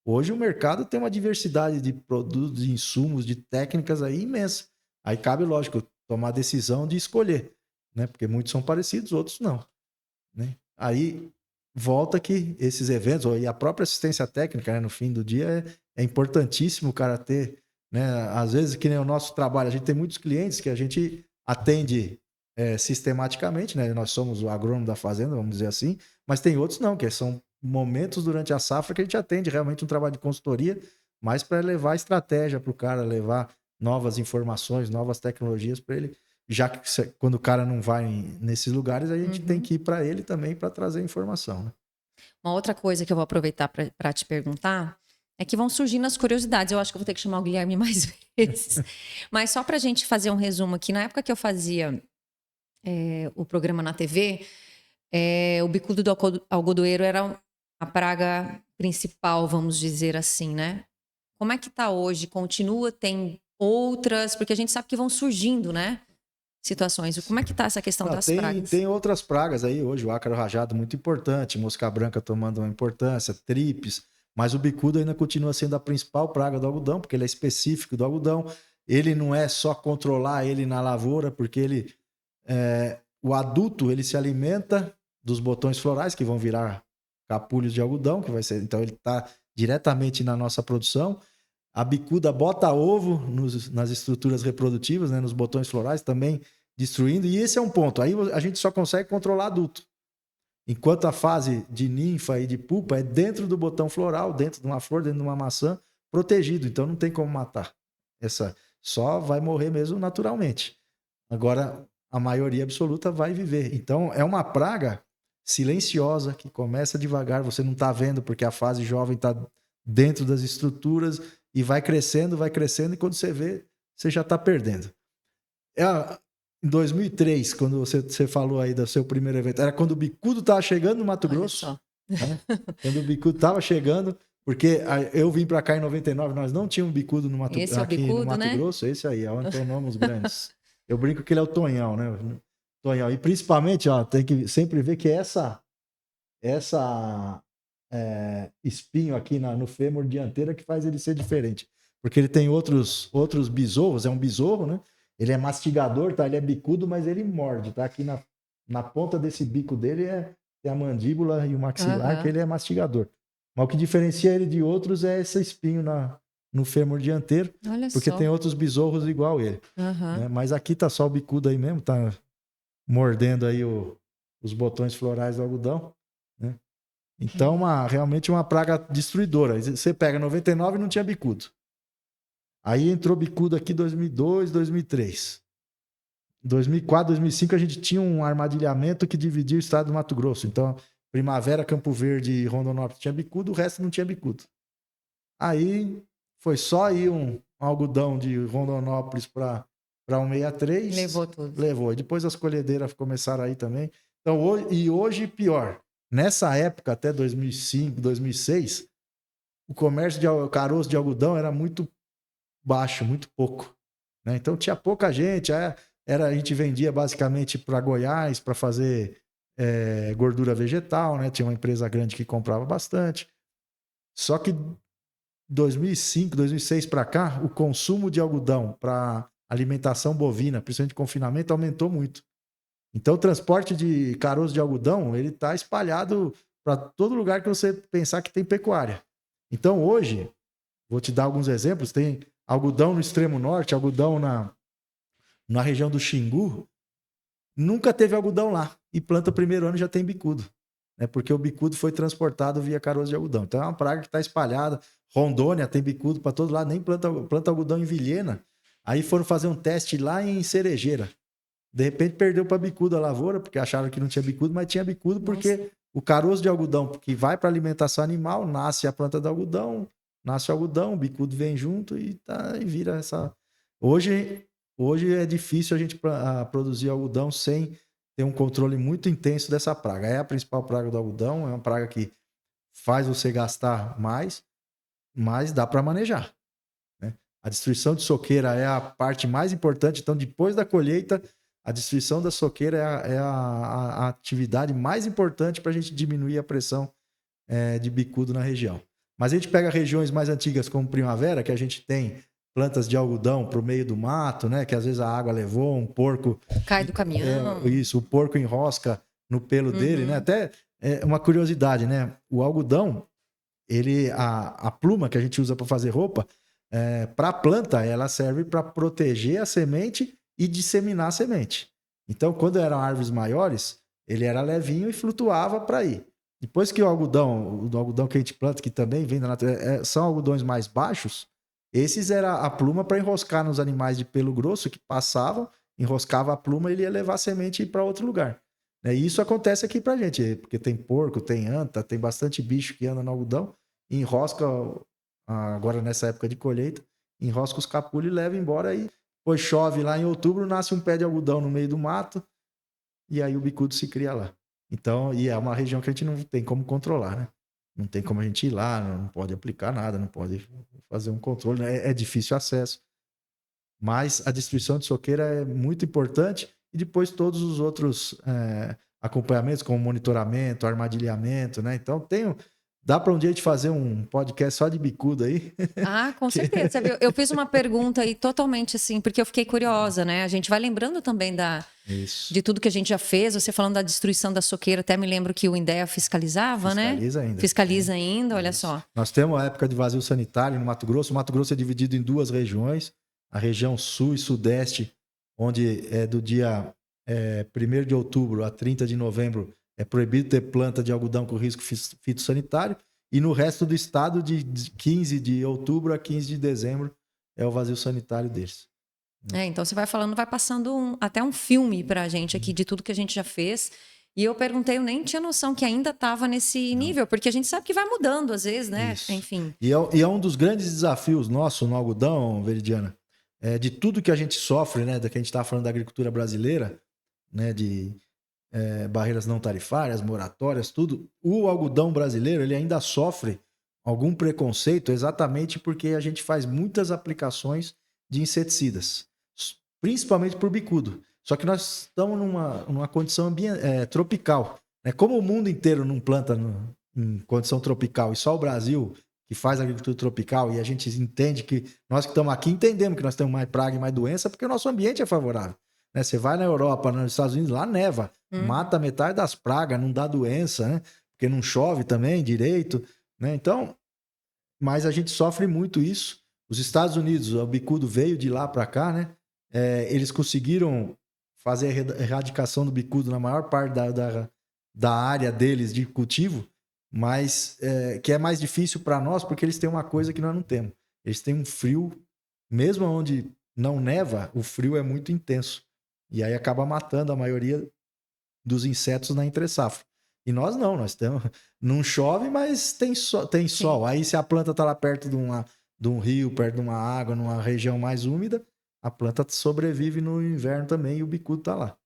Hoje o mercado tem uma diversidade de produtos, de insumos, de técnicas aí imensa. Aí cabe, lógico, tomar a decisão de escolher, né? Porque muitos são parecidos, outros não. Né? Aí volta que esses eventos, e a própria assistência técnica, né, no fim do dia, é importantíssimo o cara ter, né? Às vezes, que nem o nosso trabalho, a gente tem muitos clientes que a gente atende sistematicamente, né? Nós somos o agrônomo da fazenda, vamos dizer assim, mas tem outros não, que são momentos durante a safra que a gente atende realmente um trabalho de consultoria, mais para levar estratégia para o cara, levar novas informações, novas tecnologias para ele já que quando o cara não vai nesses lugares, a gente tem que ir para ele também para trazer informação, né? Uma outra coisa que eu vou aproveitar para te perguntar é que vão surgindo as curiosidades. Eu acho que eu vou ter que chamar o Guilherme mais vezes. Mas só para a gente fazer um resumo aqui, na época que eu fazia o programa na TV, o bicudo do algodoeiro era a praga principal, vamos dizer assim, né? Como é que tá hoje? Continua? Tem outras? Porque a gente sabe que vão surgindo, né? Situações. Como é que tá essa questão das pragas? Tem outras pragas aí hoje, o ácaro rajado muito importante, mosca branca tomando uma importância, tripes, mas o bicudo ainda continua sendo a principal praga do algodão, porque ele é específico do algodão. Ele não é só controlar ele na lavoura, porque o adulto ele se alimenta dos botões florais que vão virar capulhos de algodão, que vai ser, então ele está diretamente na nossa produção. A bicuda bota ovo nas estruturas reprodutivas, né, nos botões florais, também destruindo. E esse é um ponto. Aí a gente só consegue controlar adulto. Enquanto a fase de ninfa e de pupa é dentro do botão floral, dentro de uma flor, dentro de uma maçã, protegido. Então não tem como matar. Essa só vai morrer mesmo naturalmente. Agora, a maioria absoluta vai viver. Então é uma praga silenciosa que começa devagar. Você não está vendo porque a fase jovem está dentro das estruturas e vai crescendo, e quando você vê, você já está perdendo. Em 2003, quando você falou aí do seu primeiro evento, era quando o bicudo estava chegando no Mato Grosso. Né? Quando o bicudo estava chegando, porque eu vim para cá em 99, nós não tínhamos bicudo no Mato, no Mato Grosso. Esse aí, é o Antonomos grandes. Eu brinco que ele é o Tonhão, né? Tonhão. E principalmente, tem que sempre ver que essa espinho aqui no fêmur dianteiro que faz ele ser diferente. Porque ele tem outros besouros, é um besouro, né? Ele é mastigador, tá? Ele é bicudo, mas ele morde, tá? Aqui na ponta desse bico dele tem a mandíbula e o maxilar, que ele é mastigador. Mas o que diferencia ele de outros é esse espinho no fêmur dianteiro, porque tem outros besouros igual ele. Né? Mas aqui tá só o bicudo aí mesmo, tá mordendo aí os botões florais do algodão, né? Então, realmente uma praga destruidora. Você pega 99 e não tinha bicudo. Aí entrou bicudo aqui em 2002, 2003. Em 2004, 2005 a gente tinha um armadilhamento que dividia o estado do Mato Grosso. Então, Primavera, Campo Verde e Rondonópolis tinha bicudo, o resto não tinha bicudo. Aí foi só ir um algodão de Rondonópolis para 163. Levou tudo. Levou. E depois as colhedeiras começaram aí também. Então, hoje pior. Nessa época, até 2005, 2006, o comércio de caroço de algodão era muito baixo, muito pouco. Né? Então tinha pouca gente. A gente vendia basicamente para Goiás para fazer gordura vegetal, né? Tinha uma empresa grande que comprava bastante. Só que 2005, 2006 para cá, o consumo de algodão para alimentação bovina, principalmente de confinamento, aumentou muito. Então, o transporte de caroço de algodão, ele está espalhado para todo lugar que você pensar que tem pecuária. Então, hoje, vou te dar alguns exemplos, tem algodão no extremo norte, algodão na região do Xingu, nunca teve algodão lá. E planta o primeiro ano já tem bicudo. Né? Porque o bicudo foi transportado via caroço de algodão. Então, é uma praga que está espalhada. Rondônia tem bicudo para todo lado, nem planta algodão em Vilhena. Aí foram fazer um teste lá em Cerejeira. De repente perdeu para bicudo a lavoura, porque acharam que não tinha bicudo, mas tinha bicudo porque o caroço de algodão que vai para alimentação animal, nasce a planta do algodão, nasce o algodão, o bicudo vem junto e vira essa... Hoje é difícil a gente produzir algodão sem ter um controle muito intenso dessa praga. É a principal praga do algodão, é uma praga que faz você gastar mais, mas dá para manejar. Né? A destruição de soqueira é a parte mais importante, então depois da colheita, a destruição da soqueira é a atividade mais importante para a gente diminuir a pressão de bicudo na região. Mas a gente pega regiões mais antigas como Primavera, que a gente tem plantas de algodão para o meio do mato, né? Que às vezes a água levou, um porco... Cai do caminhão. Isso, o porco enrosca no pelo dele, né? Até uma curiosidade, né? O algodão, a pluma que a gente usa para fazer roupa, para a planta, ela serve para proteger a semente e disseminar a semente. Então, quando eram árvores maiores, ele era levinho e flutuava para ir. Depois que o algodão que a gente planta, que também vem da natureza, são algodões mais baixos, esses era a pluma para enroscar nos animais de pelo grosso que passavam enroscava a pluma, ele ia levar a semente para outro lugar. Né? E isso acontece aqui pra gente, porque tem porco, tem anta, tem bastante bicho que anda no algodão, enrosca, agora nessa época de colheita, enrosca os capulhos e leva embora aí. Depois chove lá em outubro, nasce um pé de algodão no meio do mato, e aí o bicudo se cria lá. Então, e é uma região que a gente não tem como controlar, né? Não tem como a gente ir lá, não pode aplicar nada, não pode fazer um controle, né? É difícil acesso. Mas a distribuição de soqueira é muito importante e depois todos os outros acompanhamentos, como monitoramento, armadilhamento, né? Então, dá para um dia a gente fazer um podcast só de bicudo aí? Ah, com certeza. Sabe, eu fiz uma pergunta aí totalmente assim, porque eu fiquei curiosa, né? A gente vai lembrando também Isso. de tudo que a gente já fez. Você falando da destruição da soqueira, até me lembro que o INDEA fiscalizava, né? Fiscaliza ainda. Fiscaliza ainda, olha Isso. só. Nós temos a época de vazio sanitário no Mato Grosso. O Mato Grosso é dividido em 2 regiões. A região sul e sudeste, onde é do dia 1º de outubro a 30 de novembro é proibido ter planta de algodão com risco fitossanitário. E no resto do estado, de 15 de outubro a 15 de dezembro, é o vazio sanitário deles. Então você vai falando, vai passando até um filme pra gente aqui de tudo que a gente já fez. E eu perguntei, eu nem tinha noção que ainda estava nesse nível, porque a gente sabe que vai mudando às vezes, né? Isso. Enfim. E é um dos grandes desafios nossos no algodão, Veridiana, de tudo que a gente sofre, né? Da que a gente estava falando da agricultura brasileira, né? De barreiras não tarifárias, moratórias, tudo. O algodão brasileiro, ele ainda sofre algum preconceito exatamente porque a gente faz muitas aplicações de inseticidas, principalmente por bicudo. Só que nós estamos numa condição tropical. Né? Como o mundo inteiro não planta em condição tropical e só o Brasil que faz agricultura tropical, e a gente entende que nós que estamos aqui entendemos que nós temos mais praga e mais doença porque o nosso ambiente é favorável. Né? Você vai na Europa, nos Estados Unidos, lá neva, mata metade das pragas, não dá doença, né? Porque não chove também direito. Né? Então, mas a gente sofre muito isso. Os Estados Unidos, o bicudo veio de lá para cá, né? Eles conseguiram fazer a erradicação do bicudo na maior parte da área deles de cultivo, mas que é mais difícil para nós porque eles têm uma coisa que nós não temos. Eles têm um frio, mesmo onde não neva, o frio é muito intenso. E aí acaba matando a maioria dos insetos na entre-safra. E nós não, nós temos. Não chove, mas tem sol. Aí, se a planta está lá perto de um rio, perto de uma água, numa região mais úmida, a planta sobrevive no inverno também e o bicudo está lá.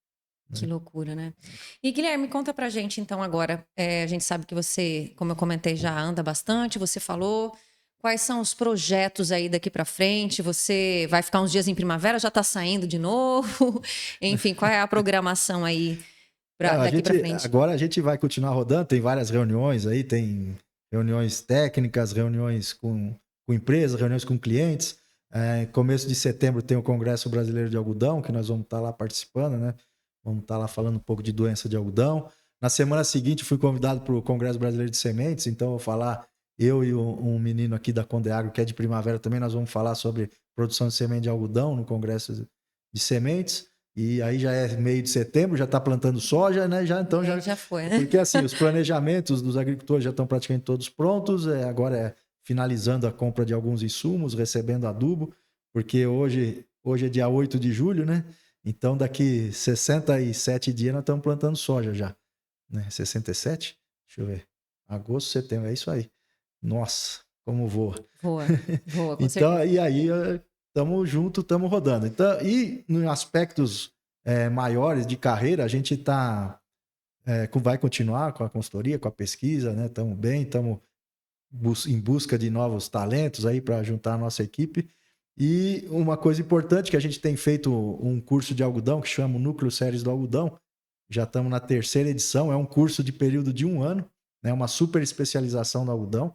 Que loucura, né? E Guilherme, conta pra gente então agora. A gente sabe que você, como eu comentei, já anda bastante, você falou. Quais são os projetos aí daqui para frente? Você vai ficar uns dias em primavera, já está saindo de novo? Enfim, qual é a programação aí daqui para frente? Agora a gente vai continuar rodando, tem várias reuniões aí, tem reuniões técnicas, reuniões com empresas, reuniões com clientes. Começo de setembro tem o Congresso Brasileiro de Algodão, que nós vamos estar lá participando, né? Vamos estar lá falando um pouco de doença de algodão. Na semana seguinte fui convidado para o Congresso Brasileiro de Sementes, então eu vou falar... Eu e um menino aqui da Condeagro, que é de Primavera também, nós vamos falar sobre produção de semente de algodão no Congresso de Sementes. E aí já é meio de setembro, já está plantando soja, né? Já foi, né? Porque assim, os planejamentos dos agricultores já estão praticamente todos prontos. Agora finalizando a compra de alguns insumos, recebendo adubo, porque hoje é dia 8 de julho, né? Então daqui 67 dias nós estamos plantando soja já. Né? 67? Deixa eu ver. Agosto, setembro, é isso aí. Nossa, como voa. Voa, com então, certeza. E aí, estamos juntos, estamos rodando. Então, e em aspectos maiores de carreira, a gente vai continuar com a consultoria, com a pesquisa, né? Estamos bem, estamos em busca de novos talentos aí para juntar a nossa equipe. E uma coisa importante que a gente tem feito um curso de algodão que chama Núcleo Séries do Algodão. Já estamos na 3ª edição, é um curso de período de 1 ano, né? Uma super especialização do algodão,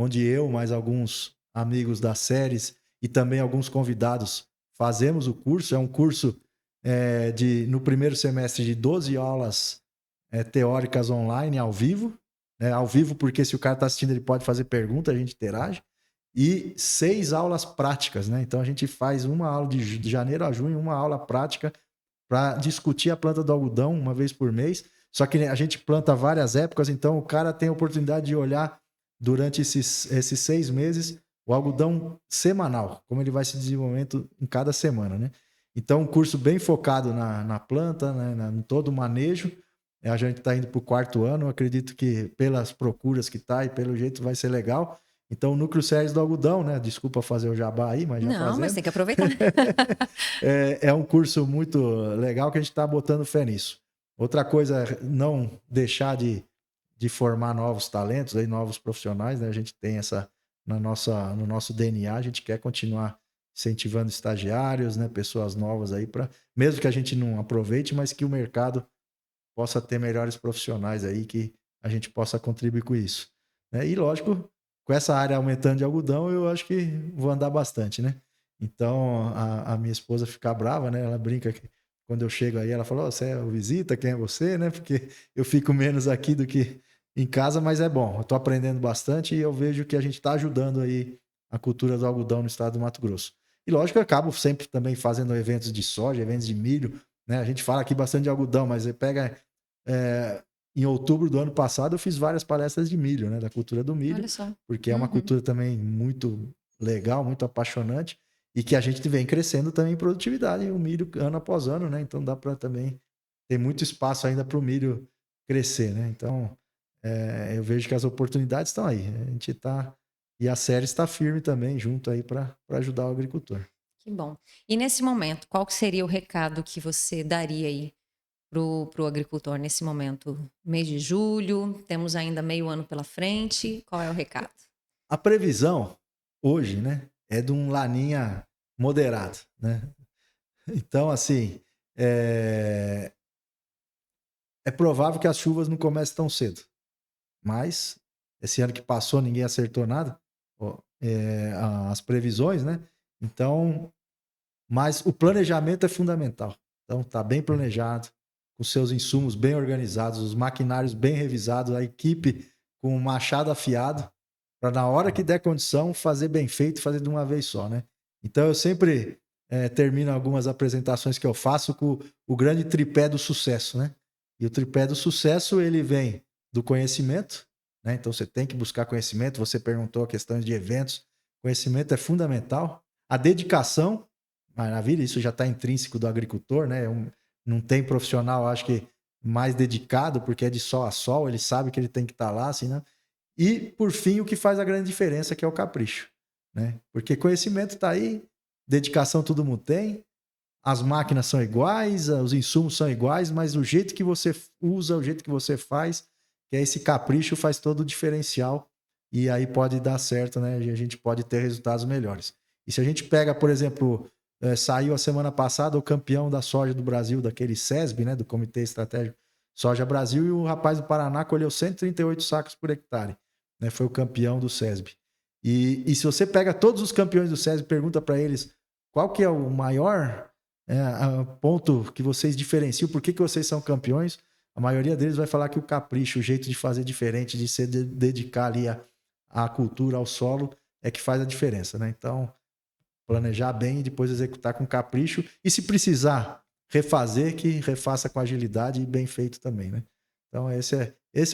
onde eu, mais alguns amigos das séries e também alguns convidados fazemos o curso. É um curso no primeiro semestre de 12 aulas teóricas online, ao vivo. Ao vivo porque se o cara está assistindo ele pode fazer pergunta, a gente interage. E 6 aulas práticas, né? Então a gente faz uma aula de janeiro a junho, uma aula prática para discutir a planta do algodão uma vez por mês. Só que a gente planta várias épocas, então o cara tem a oportunidade de olhar durante esses 6 meses o algodão semanal, como ele vai se desenvolvendo em cada semana, né? Então, um curso bem focado na planta, né, em todo o manejo. A gente está indo para o 4º ano, eu acredito que pelas procuras que está e pelo jeito vai ser legal. Então, o Núcleo Sérgio do Algodão, né? Desculpa fazer o jabá aí, mas já Não, fazendo. mas tem que aproveitar. É um curso muito legal que a gente está botando fé nisso. Outra coisa é não deixar de formar novos talentos, aí, novos profissionais, né? A gente tem essa no nosso DNA, a gente quer continuar incentivando estagiários, né? Pessoas novas aí, mesmo que a gente não aproveite, mas que o mercado possa ter melhores profissionais aí, que a gente possa contribuir com isso. Né? E lógico, com essa área aumentando de algodão, eu acho que vou andar bastante, né? Então, a minha esposa fica brava, né? Ela brinca que quando eu chego aí, ela fala, oh, você é o visita, quem é você, né? Porque eu fico menos aqui do que em casa, mas é bom. Eu estou aprendendo bastante e eu vejo que a gente está ajudando aí a cultura do algodão no estado do Mato Grosso. E lógico, eu acabo sempre também fazendo eventos de soja, eventos de milho, né? A gente fala aqui bastante de algodão, mas você pega em outubro do ano passado, eu fiz várias palestras de milho, né? Da cultura do milho. Olha só. Porque é uma cultura também muito legal, muito apaixonante e que a gente vem crescendo também em produtividade, o milho ano após ano, né? Então dá para também ter muito espaço ainda para o milho crescer, né? Então eu vejo que as oportunidades estão aí. A gente está e a série está firme também junto aí para ajudar o agricultor. Que bom. E nesse momento, qual que seria o recado que você daria aí pro agricultor nesse momento? Mês de julho, temos ainda meio ano pela frente. Qual é o recado? A previsão hoje, né, é de um laninha moderado, né? Então, assim, é provável que as chuvas não comecem tão cedo. Mas esse ano que passou, ninguém acertou nada, as previsões, né? Então, mas o planejamento é fundamental. Então, tá bem planejado, com seus insumos bem organizados, os maquinários bem revisados, a equipe com o machado afiado, para na hora que der condição, fazer bem feito, fazer de uma vez só, né? Então, eu sempre termino algumas apresentações que eu faço com o grande tripé do sucesso, né? E o tripé do sucesso, ele vem do conhecimento, né? Então, você tem que buscar conhecimento. Você perguntou a questão de eventos. Conhecimento é fundamental. A dedicação, maravilha, isso já está intrínseco do agricultor, né? Não tem profissional, acho que, mais dedicado, porque é de sol a sol, ele sabe que ele tem que estar lá, assim, né? E, por fim, o que faz a grande diferença, que é o capricho, né? Porque conhecimento está aí, dedicação todo mundo tem, as máquinas são iguais, os insumos são iguais, mas o jeito que você usa, o jeito que você faz, que é esse capricho, faz todo o diferencial e aí pode dar certo, né? E a gente pode ter resultados melhores. E se a gente pega, por exemplo, saiu a semana passada o campeão da soja do Brasil, daquele SESB, né? Do Comitê Estratégico Soja Brasil, e o rapaz do Paraná colheu 138 sacos por hectare, né? Foi o campeão do SESB. E se você pega todos os campeões do SESB e pergunta para eles qual que é o maior ponto que vocês diferenciam, por que vocês são campeões, a maioria deles vai falar que o capricho, o jeito de fazer diferente, de se dedicar ali à cultura, ao solo, é que faz a diferença, né? Então, planejar bem e depois executar com capricho. E se precisar refazer, que refaça com agilidade e bem feito também, né? Então, esse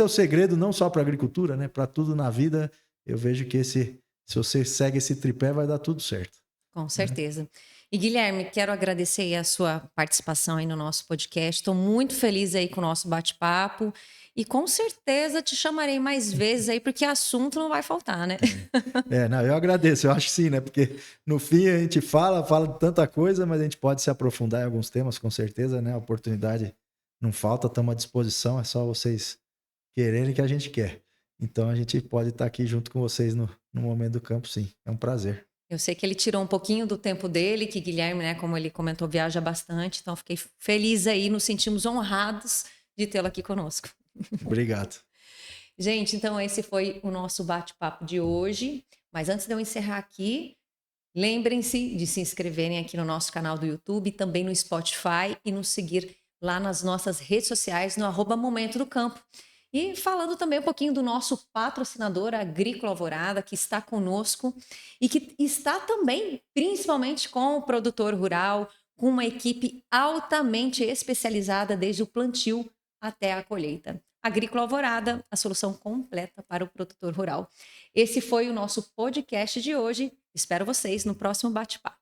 é o segredo, não só para a agricultura, né? Para tudo na vida, eu vejo que se você segue esse tripé, vai dar tudo certo. Com certeza. E Guilherme, quero agradecer aí a sua participação aí no nosso podcast. Estou muito feliz aí com o nosso bate-papo e com certeza te chamarei mais vezes aí, porque assunto não vai faltar, né? Não, eu agradeço, eu acho que sim, né? Porque no fim a gente fala de tanta coisa, mas a gente pode se aprofundar em alguns temas, com certeza, né? A oportunidade não falta, estamos à disposição, é só vocês quererem que a gente quer. Então a gente pode estar aqui junto com vocês no momento do campo, sim. É um prazer. Eu sei que ele tirou um pouquinho do tempo dele, que Guilherme, né, como ele comentou, viaja bastante, então fiquei feliz aí, nos sentimos honrados de tê-lo aqui conosco. Obrigado. Gente, então esse foi o nosso bate-papo de hoje, mas antes de eu encerrar aqui, lembrem-se de se inscreverem aqui no nosso canal do YouTube, também no Spotify e nos seguir lá nas nossas redes sociais, no @Momento do Campo. E falando também um pouquinho do nosso patrocinador Agrícola Alvorada, que está conosco e que está também, principalmente com o produtor rural, com uma equipe altamente especializada desde o plantio até a colheita. Agrícola Alvorada, a solução completa para o produtor rural. Esse foi o nosso podcast de hoje. Espero vocês no próximo bate-papo.